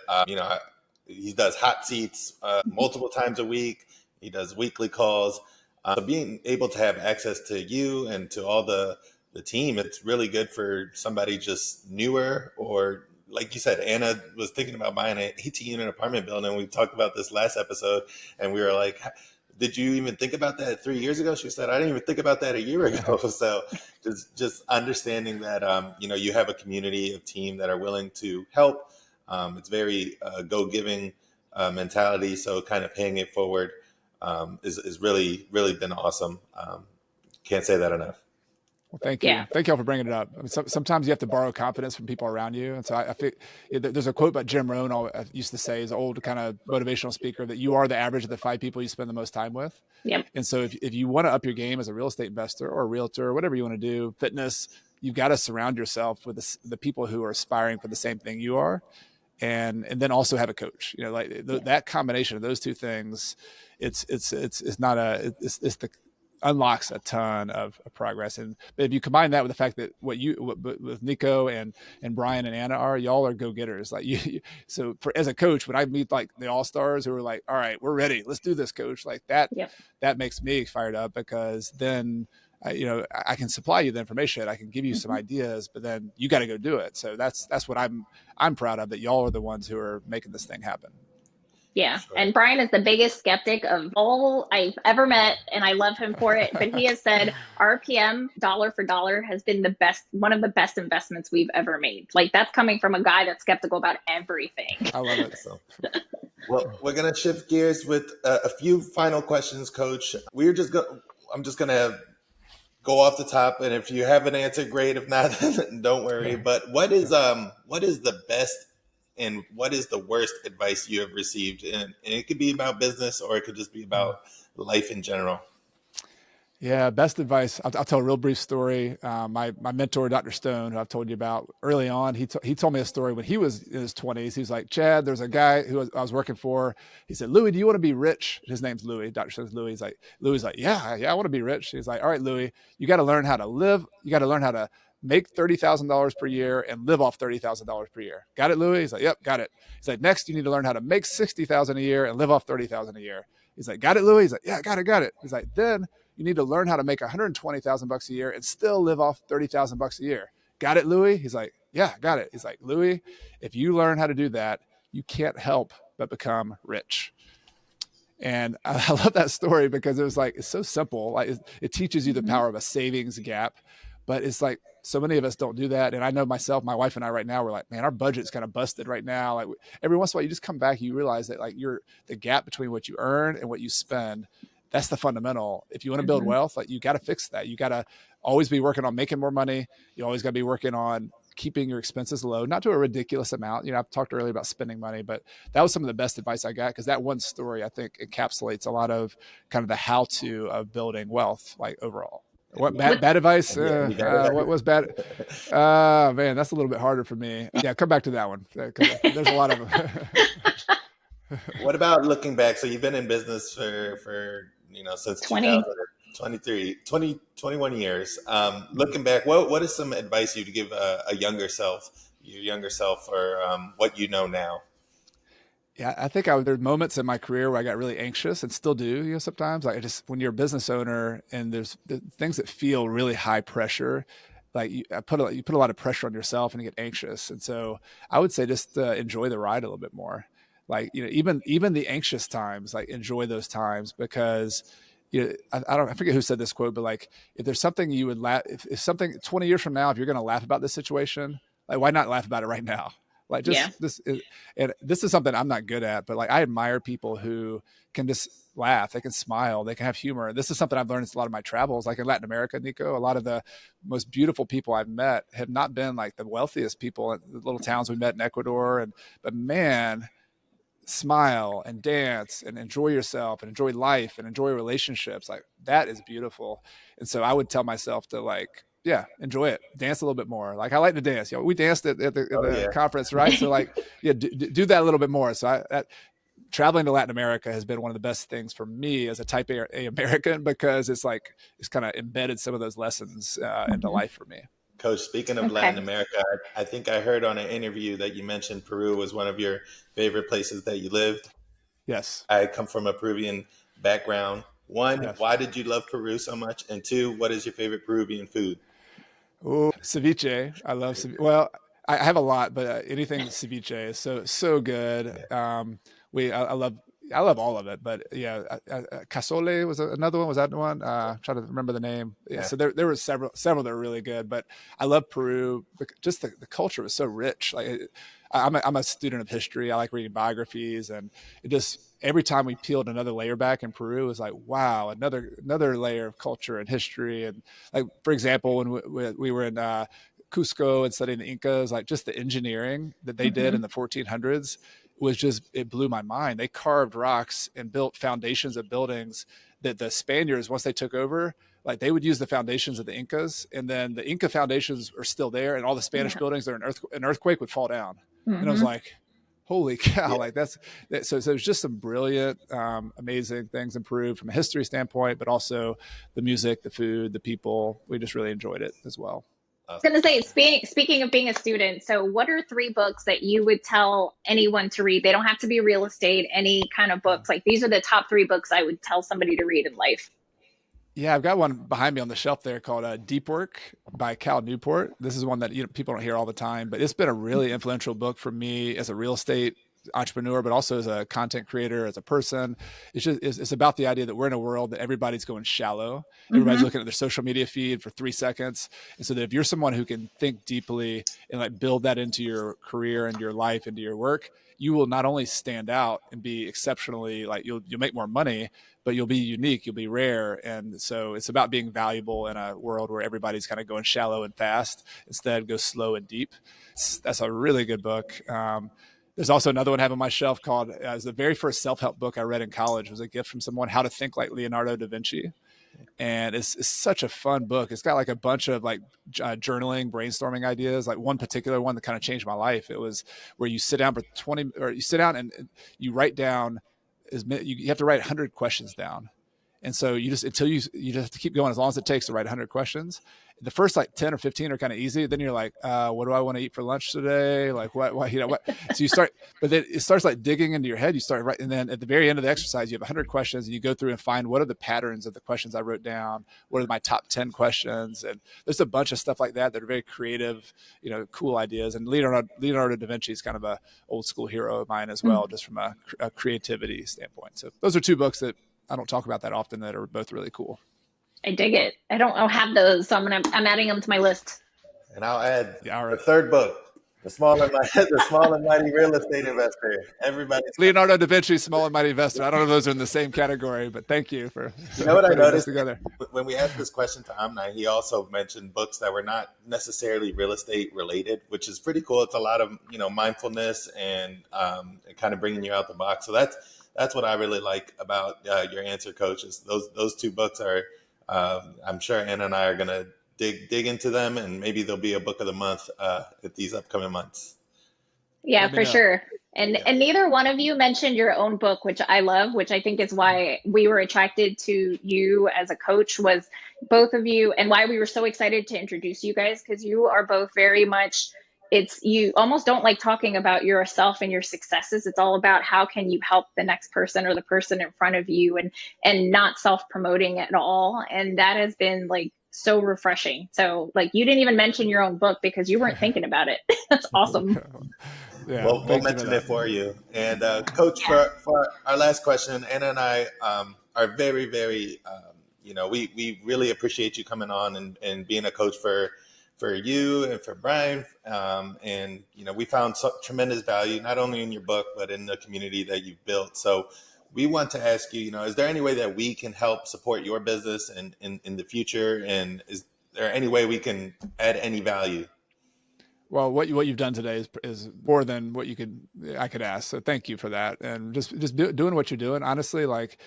Speaker 1: he does hot seats multiple times a week. He does weekly calls. So being able to have access to you and to all the team, it's really good for somebody just newer, or like you said, Anna was thinking about buying an 18-unit apartment building. We talked about this last episode, and we were like, did you even think about that 3 years ago? She said, I didn't even think about that a year ago. So just understanding that, you have a community of team that are willing to help. It's very go-giving mentality. So kind of paying it forward is really, really been awesome. Can't say that enough.
Speaker 3: Well, thank you. Yeah. Thank y'all for bringing it up. I mean, sometimes you have to borrow confidence from people around you. And so I think there's a quote by Jim Rohn I used to say, is an old kind of motivational speaker, that you are the average of the 5 people you spend the most time with.
Speaker 2: Yep.
Speaker 3: And so if you want to up your game as a real estate investor or a realtor, or whatever you want to do, fitness, you've got to surround yourself with the people who are aspiring for the same thing you are. And then also have a coach, that combination of those two things, it's the unlocks a ton of progress. And if you combine that with the fact that with Nico and Brian and Anna y'all are go-getters. Like so as a coach, when I meet like the all-stars who are like, all right, we're ready, let's do this, coach, like that, that makes me fired up, because then I can supply you the information, I can give you some ideas, but then you got to go do it. So that's what I'm proud of, that y'all are the ones who are making this thing happen.
Speaker 2: Yeah.
Speaker 1: Sure.
Speaker 2: And Brian is the biggest skeptic of all I've ever met, and I love him for it. But he has said RPM, dollar for dollar, has been the best, one of the best investments we've ever made. Like, that's coming from a guy that's skeptical about everything.
Speaker 3: I love it.
Speaker 1: So, well, we're gonna shift gears with a few final questions, Coach. I'm just gonna go off the top, and if you have an answer, great. If not, don't worry. But what is the best and what is the worst advice you have received? And it could be about business, or it could just be about life in general.
Speaker 3: Yeah, best advice. I'll tell a real brief story. My mentor, Dr. Stone, who I've told you about early on, he told me a story when he was in his 20s. He was like, Chad, there's a guy I was working for. He said, Louis, do you want to be rich? His name's Louis. Dr. Stone's Louis. Louis like, yeah, I want to be rich. He's like, all right, Louis, you got to learn how to live. You got to learn how to make $30,000 per year and live off $30,000 per year. Got it, Louis? He's like, yep, got it. He's like, next, you need to learn how to make $60,000 a year and live off $30,000 a year. He's like, got it, Louis? He's like, yeah, got it. He's like, then you need to learn how to make $120,000 a year and still live off $30,000 a year. Got it, Louis? He's like, yeah, got it. He's like, Louis, if you learn how to do that, you can't help but become rich. And I love that story because it's so simple. Like it teaches you the power of a savings gap, but it's like so many of us don't do that. And I know myself, my wife and I right now, we're like, man, our budget's kind of busted right now. Like every once in a while you just come back, you realize that like the gap between what you earn and what you spend, that's the fundamental. If you want to build wealth, like you got to fix that. You got to always be working on making more money. You always got to be working on keeping your expenses low, not to a ridiculous amount. I've talked earlier about spending money, but that was some of the best advice I got because that one story, I think, encapsulates a lot of kind of the how-to of building wealth, like overall. What bad advice? What was bad? Man, that's a little bit harder for me. Yeah, come back to that one. There's a lot of them.
Speaker 1: What about looking back? So you've been in business for since 21 years. Looking back, what is some advice you would give your younger self, or what you know now?
Speaker 3: Yeah, I think there's moments in my career where I got really anxious and still do, sometimes. Like when you're a business owner and there's things that feel really high pressure, like you put a lot of pressure on yourself and you get anxious. And so I would say just enjoy the ride a little bit more. Like, even the anxious times, like enjoy those times because I forget who said this quote, but like, if there's something you would laugh, if something 20 years from now, if you're going to laugh about this situation, like why not laugh about it right now? Like this is something I'm not good at, but like I admire people who can just laugh, they can smile, they can have humor. This is something I've learned in a lot of my travels, like in Latin America, Nico. A lot of the most beautiful people I've met have not been like the wealthiest people in the little towns we met in Ecuador, but man, smile and dance and enjoy yourself and enjoy life and enjoy relationships. Like that is beautiful. And so I would tell myself to enjoy it, dance a little bit more. Like I like to dance. We danced at the conference, right? So like, do that a little bit more. So traveling to Latin America has been one of the best things for me as a type A American because it's kind of embedded some of those lessons into life for me.
Speaker 1: Coach, speaking of Latin America, I think I heard on an interview that you mentioned Peru was one of your favorite places that you lived.
Speaker 3: Yes.
Speaker 1: I come from a Peruvian background. One, why did you love Peru so much? And two, what is your favorite Peruvian food?
Speaker 3: Oh, ceviche. I love ceviche. Well, I have a lot, but anything ceviche is so good. I love all of it, but Casole was another one. Was that the one? I'm trying to remember the name. Yeah. So there were several that were really good, but I love Peru. Just the culture was so rich. Like I'm a student of history. I like reading biographies, and it just every time we peeled another layer back in Peru, it was like, wow, another layer of culture and history. And like, for example, when we were in Cusco and studying the Incas, like just the engineering that they did in the 1400s it blew my mind. They carved rocks and built foundations of buildings that the Spaniards, once they took over, like they would use the foundations of the Incas, and then the Inca foundations are still there, and all the Spanish buildings, an earthquake would fall down. And I was like, holy cow. Like so there's just some brilliant, amazing things improved from a history standpoint, but also the music, the food, the people. We just really enjoyed it as well.
Speaker 2: I was going to say, speaking of being a student, so what are 3 books that you would tell anyone to read? They don't have to be real estate, any kind of books. Like these are the top 3 books I would tell somebody to read in life.
Speaker 3: Yeah, I've got one behind me on the shelf there called Deep Work by Cal Newport. This is one that people don't hear all the time, but it's been a really influential book for me as a real estate entrepreneur, but also as a content creator, as a person. It's about the idea that we're in a world that everybody's going shallow. Everybody's looking at their social media feed for 3 seconds. And so that if you're someone who can think deeply and like build that into your career and your life, into your work, you will not only stand out and be exceptionally, like you'll make more money, but you'll be unique, you'll be rare. And so it's about being valuable in a world where everybody's kind of going shallow and fast. Instead, go slow and deep. That's a really good book. There's also another one I have on my shelf called, as the very first self-help book I read in college was a gift from someone, How to Think Like Leonardo da Vinci. And it's such a fun book. It's got like a bunch of like journaling, brainstorming ideas. Like one particular one that kind of changed my life. It was where you sit down for 20, or you sit down and you write down you have to write 100 questions down. And so you just, until you just have to keep going as long as it takes to write 100 questions. The first like 10 or 15 are kind of easy. Then you're like, what do I want to eat for lunch today? Like what, you know, what? So you start, but then it starts like digging into your head. You start right. And then at the very end of the exercise, you have 100 questions and you go through and find what are the patterns of the questions I wrote down? What are my top 10 questions? And there's a bunch of stuff like that are very creative, you know, cool ideas. And Leonardo da Vinci is kind of a old school hero of mine as well, just from a creativity standpoint. So those are 2 books that I don't talk about that often that are both really cool.
Speaker 2: I dig it. I don't have those, so I'm adding them to my list.
Speaker 1: And I'll add the 3rd book, the small and mighty real estate investor. Everybody's
Speaker 3: Leonardo da Vinci, Small and Mighty Investor. I don't know if those are in the same category, but thank you for
Speaker 1: what I noticed together. When we asked this question to Amna, he also mentioned books that were not necessarily real estate related, which is pretty cool. It's a lot of, you know, mindfulness and kind of bringing you out the box. So that's what I really like about your answer, Coach. Is those 2 books are. I'm sure Anna and I are going to dig into them, and maybe there'll be a book of the month at these upcoming months.
Speaker 2: Yeah, for sure. And neither one of you mentioned your own book, which I love, which I think is why we were attracted to you as a coach, was both of you, and why we were so excited to introduce you guys, because you are both very much, you almost don't like talking about yourself and your successes. It's all about how can you help the next person or the person in front of you, and not self-promoting at all. And that has been like so refreshing. So like you didn't even mention your own book because you weren't thinking about it. That's awesome.
Speaker 1: Yeah, we'll mention it for you. And Coach, for our last question, Anna and I are very, very, you know, we really appreciate you coming on and being a coach for you and for Brian. And, you know, we found tremendous value, not only in your book, but in the community that you've built. So we want to ask you, you know, is there any way that we can help support your business in the future? And is there any way we can add any value?
Speaker 3: Well, what you've done today is more than what I could ask. So thank you for that. And just doing what you're doing, honestly, like,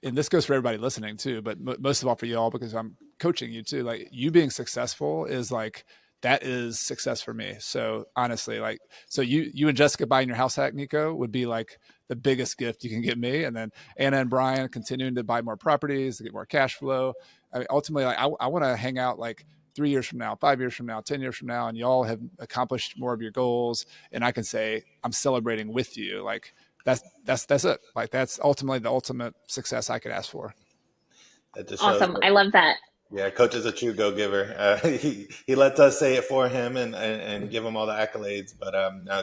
Speaker 3: and this goes for everybody listening too, but most of all for y'all, because I'm coaching you too. Like, you being successful is like, that is success for me. So honestly, like, so you and Jessica buying your house hack, Nico, would be like the biggest gift you can give me. And then Anna and Brian continuing to buy more properties to get more cash flow. I mean, ultimately, like, I want to hang out like 3 years from now, 5 years from now, 10 years from now, and y'all have accomplished more of your goals. And I can say, I'm celebrating with you. Like, that's it. Like, that's ultimately the ultimate success I could ask for.
Speaker 1: That just
Speaker 2: awesome. I love that.
Speaker 1: Yeah, Coach is a true go-giver. He lets us say it for him and give him all the accolades. But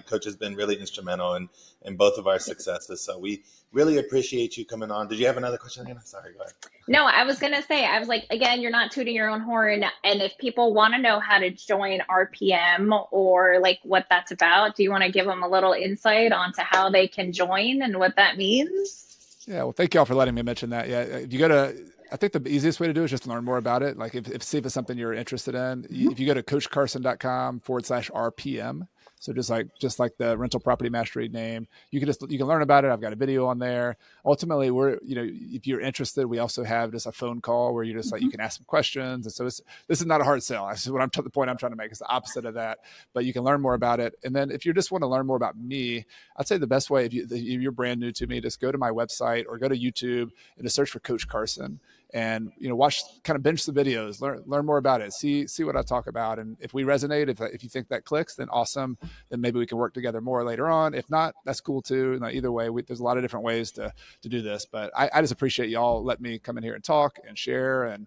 Speaker 1: Coach has been really instrumental in both of our successes. So we really appreciate you coming on. Did you have another question, Anna? Sorry, go ahead.
Speaker 2: No, I was going to say, I was like, again, you're not tooting your own horn. And if people want to know how to join RPM or like what that's about, do you want to give them a little insight onto how they can join and what that means?
Speaker 3: Yeah, well, thank y'all for letting me mention that. Yeah, if you go to, I think the easiest way to do it is just learn more about it. Like, see if it's something you're interested in. If you go to coachcarson.com/RPM, so just like the rental property mastery name, you can learn about it. I've got a video on there. Ultimately, if you're interested, we also have just a phone call where you just like, you can ask some questions. And so this is not a hard sell. This is the point I'm trying to make. It's the opposite of that, but you can learn more about it. And then if you just want to learn more about me, I'd say the best way, if you're brand new to me, just go to my website or go to YouTube and just search for Coach Carson. And, you know, kind of binge the videos, learn more about it, see what I talk about. And if we resonate, if you think that clicks, then awesome. Then maybe we can work together more later on. If not, that's cool too. And either way, there's a lot of different ways to do this, but I just appreciate y'all letting me come in here and talk and share. And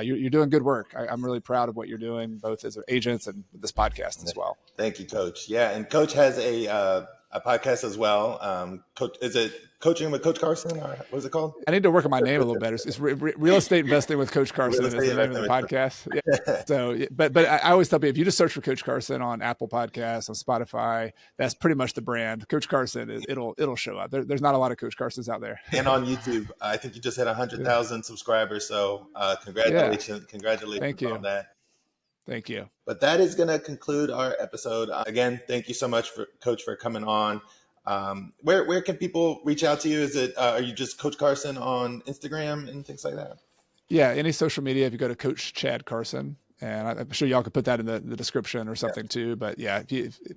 Speaker 3: you're doing good work. I'm really proud of what you're doing, both as agents and this podcast as well.
Speaker 1: Thank you, Coach. Yeah. And Coach has a podcast as well. Is it Coaching with Coach Carson, or what is it called?
Speaker 3: I need to work on my name a little better. It's Real Estate Investing with Coach Carson is the name of the podcast. Yeah. So, but I always tell people, if you just search for Coach Carson on Apple Podcasts, on Spotify, that's pretty much the brand. Coach Carson, it'll show up. There's not a lot of Coach Carsons out there.
Speaker 1: And on YouTube, I think you just hit 100,000 subscribers. So congratulations, congratulations on that.
Speaker 3: Thank you.
Speaker 1: But that is going to conclude our episode. Again, thank you so much, Coach, for coming on. Where can people reach out to you? Is it are you just Coach Carson on Instagram and things like that?
Speaker 3: Yeah, any social media. If you go to Coach Chad Carson, and I'm sure y'all could put that in the description or something too. But yeah,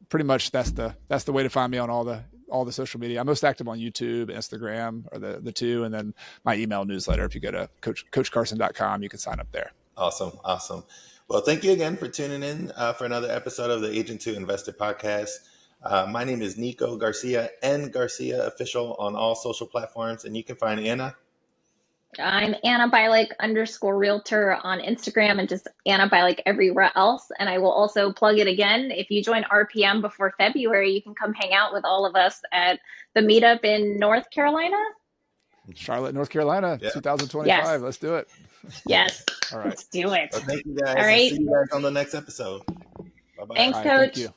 Speaker 3: pretty much that's the way to find me on all the social media. I'm most active on YouTube, Instagram, or the two, and then my email newsletter. If you go to coachcarson.com, you can sign up there.
Speaker 1: Awesome. Well, thank you again for tuning in for another episode of the Agent2Investor podcast. My name is Nico Garcia, N Garcia Official on all social platforms, and you can find Anna.
Speaker 2: I'm Anna Bialik _realtor on Instagram, and just Anna Bialik everywhere else. And I will also plug it again. If you join RPM before February, you can come hang out with all of us at the meetup in North Carolina.
Speaker 3: Charlotte, North Carolina, 2025.
Speaker 2: Yes.
Speaker 3: Let's do it.
Speaker 2: Yes.
Speaker 3: All right.
Speaker 2: Let's do it.
Speaker 1: Well, thank you guys.
Speaker 2: All right.
Speaker 1: See you guys on the next episode. Bye-bye.
Speaker 2: Thanks,
Speaker 3: All right,
Speaker 2: Coach.
Speaker 3: thank you.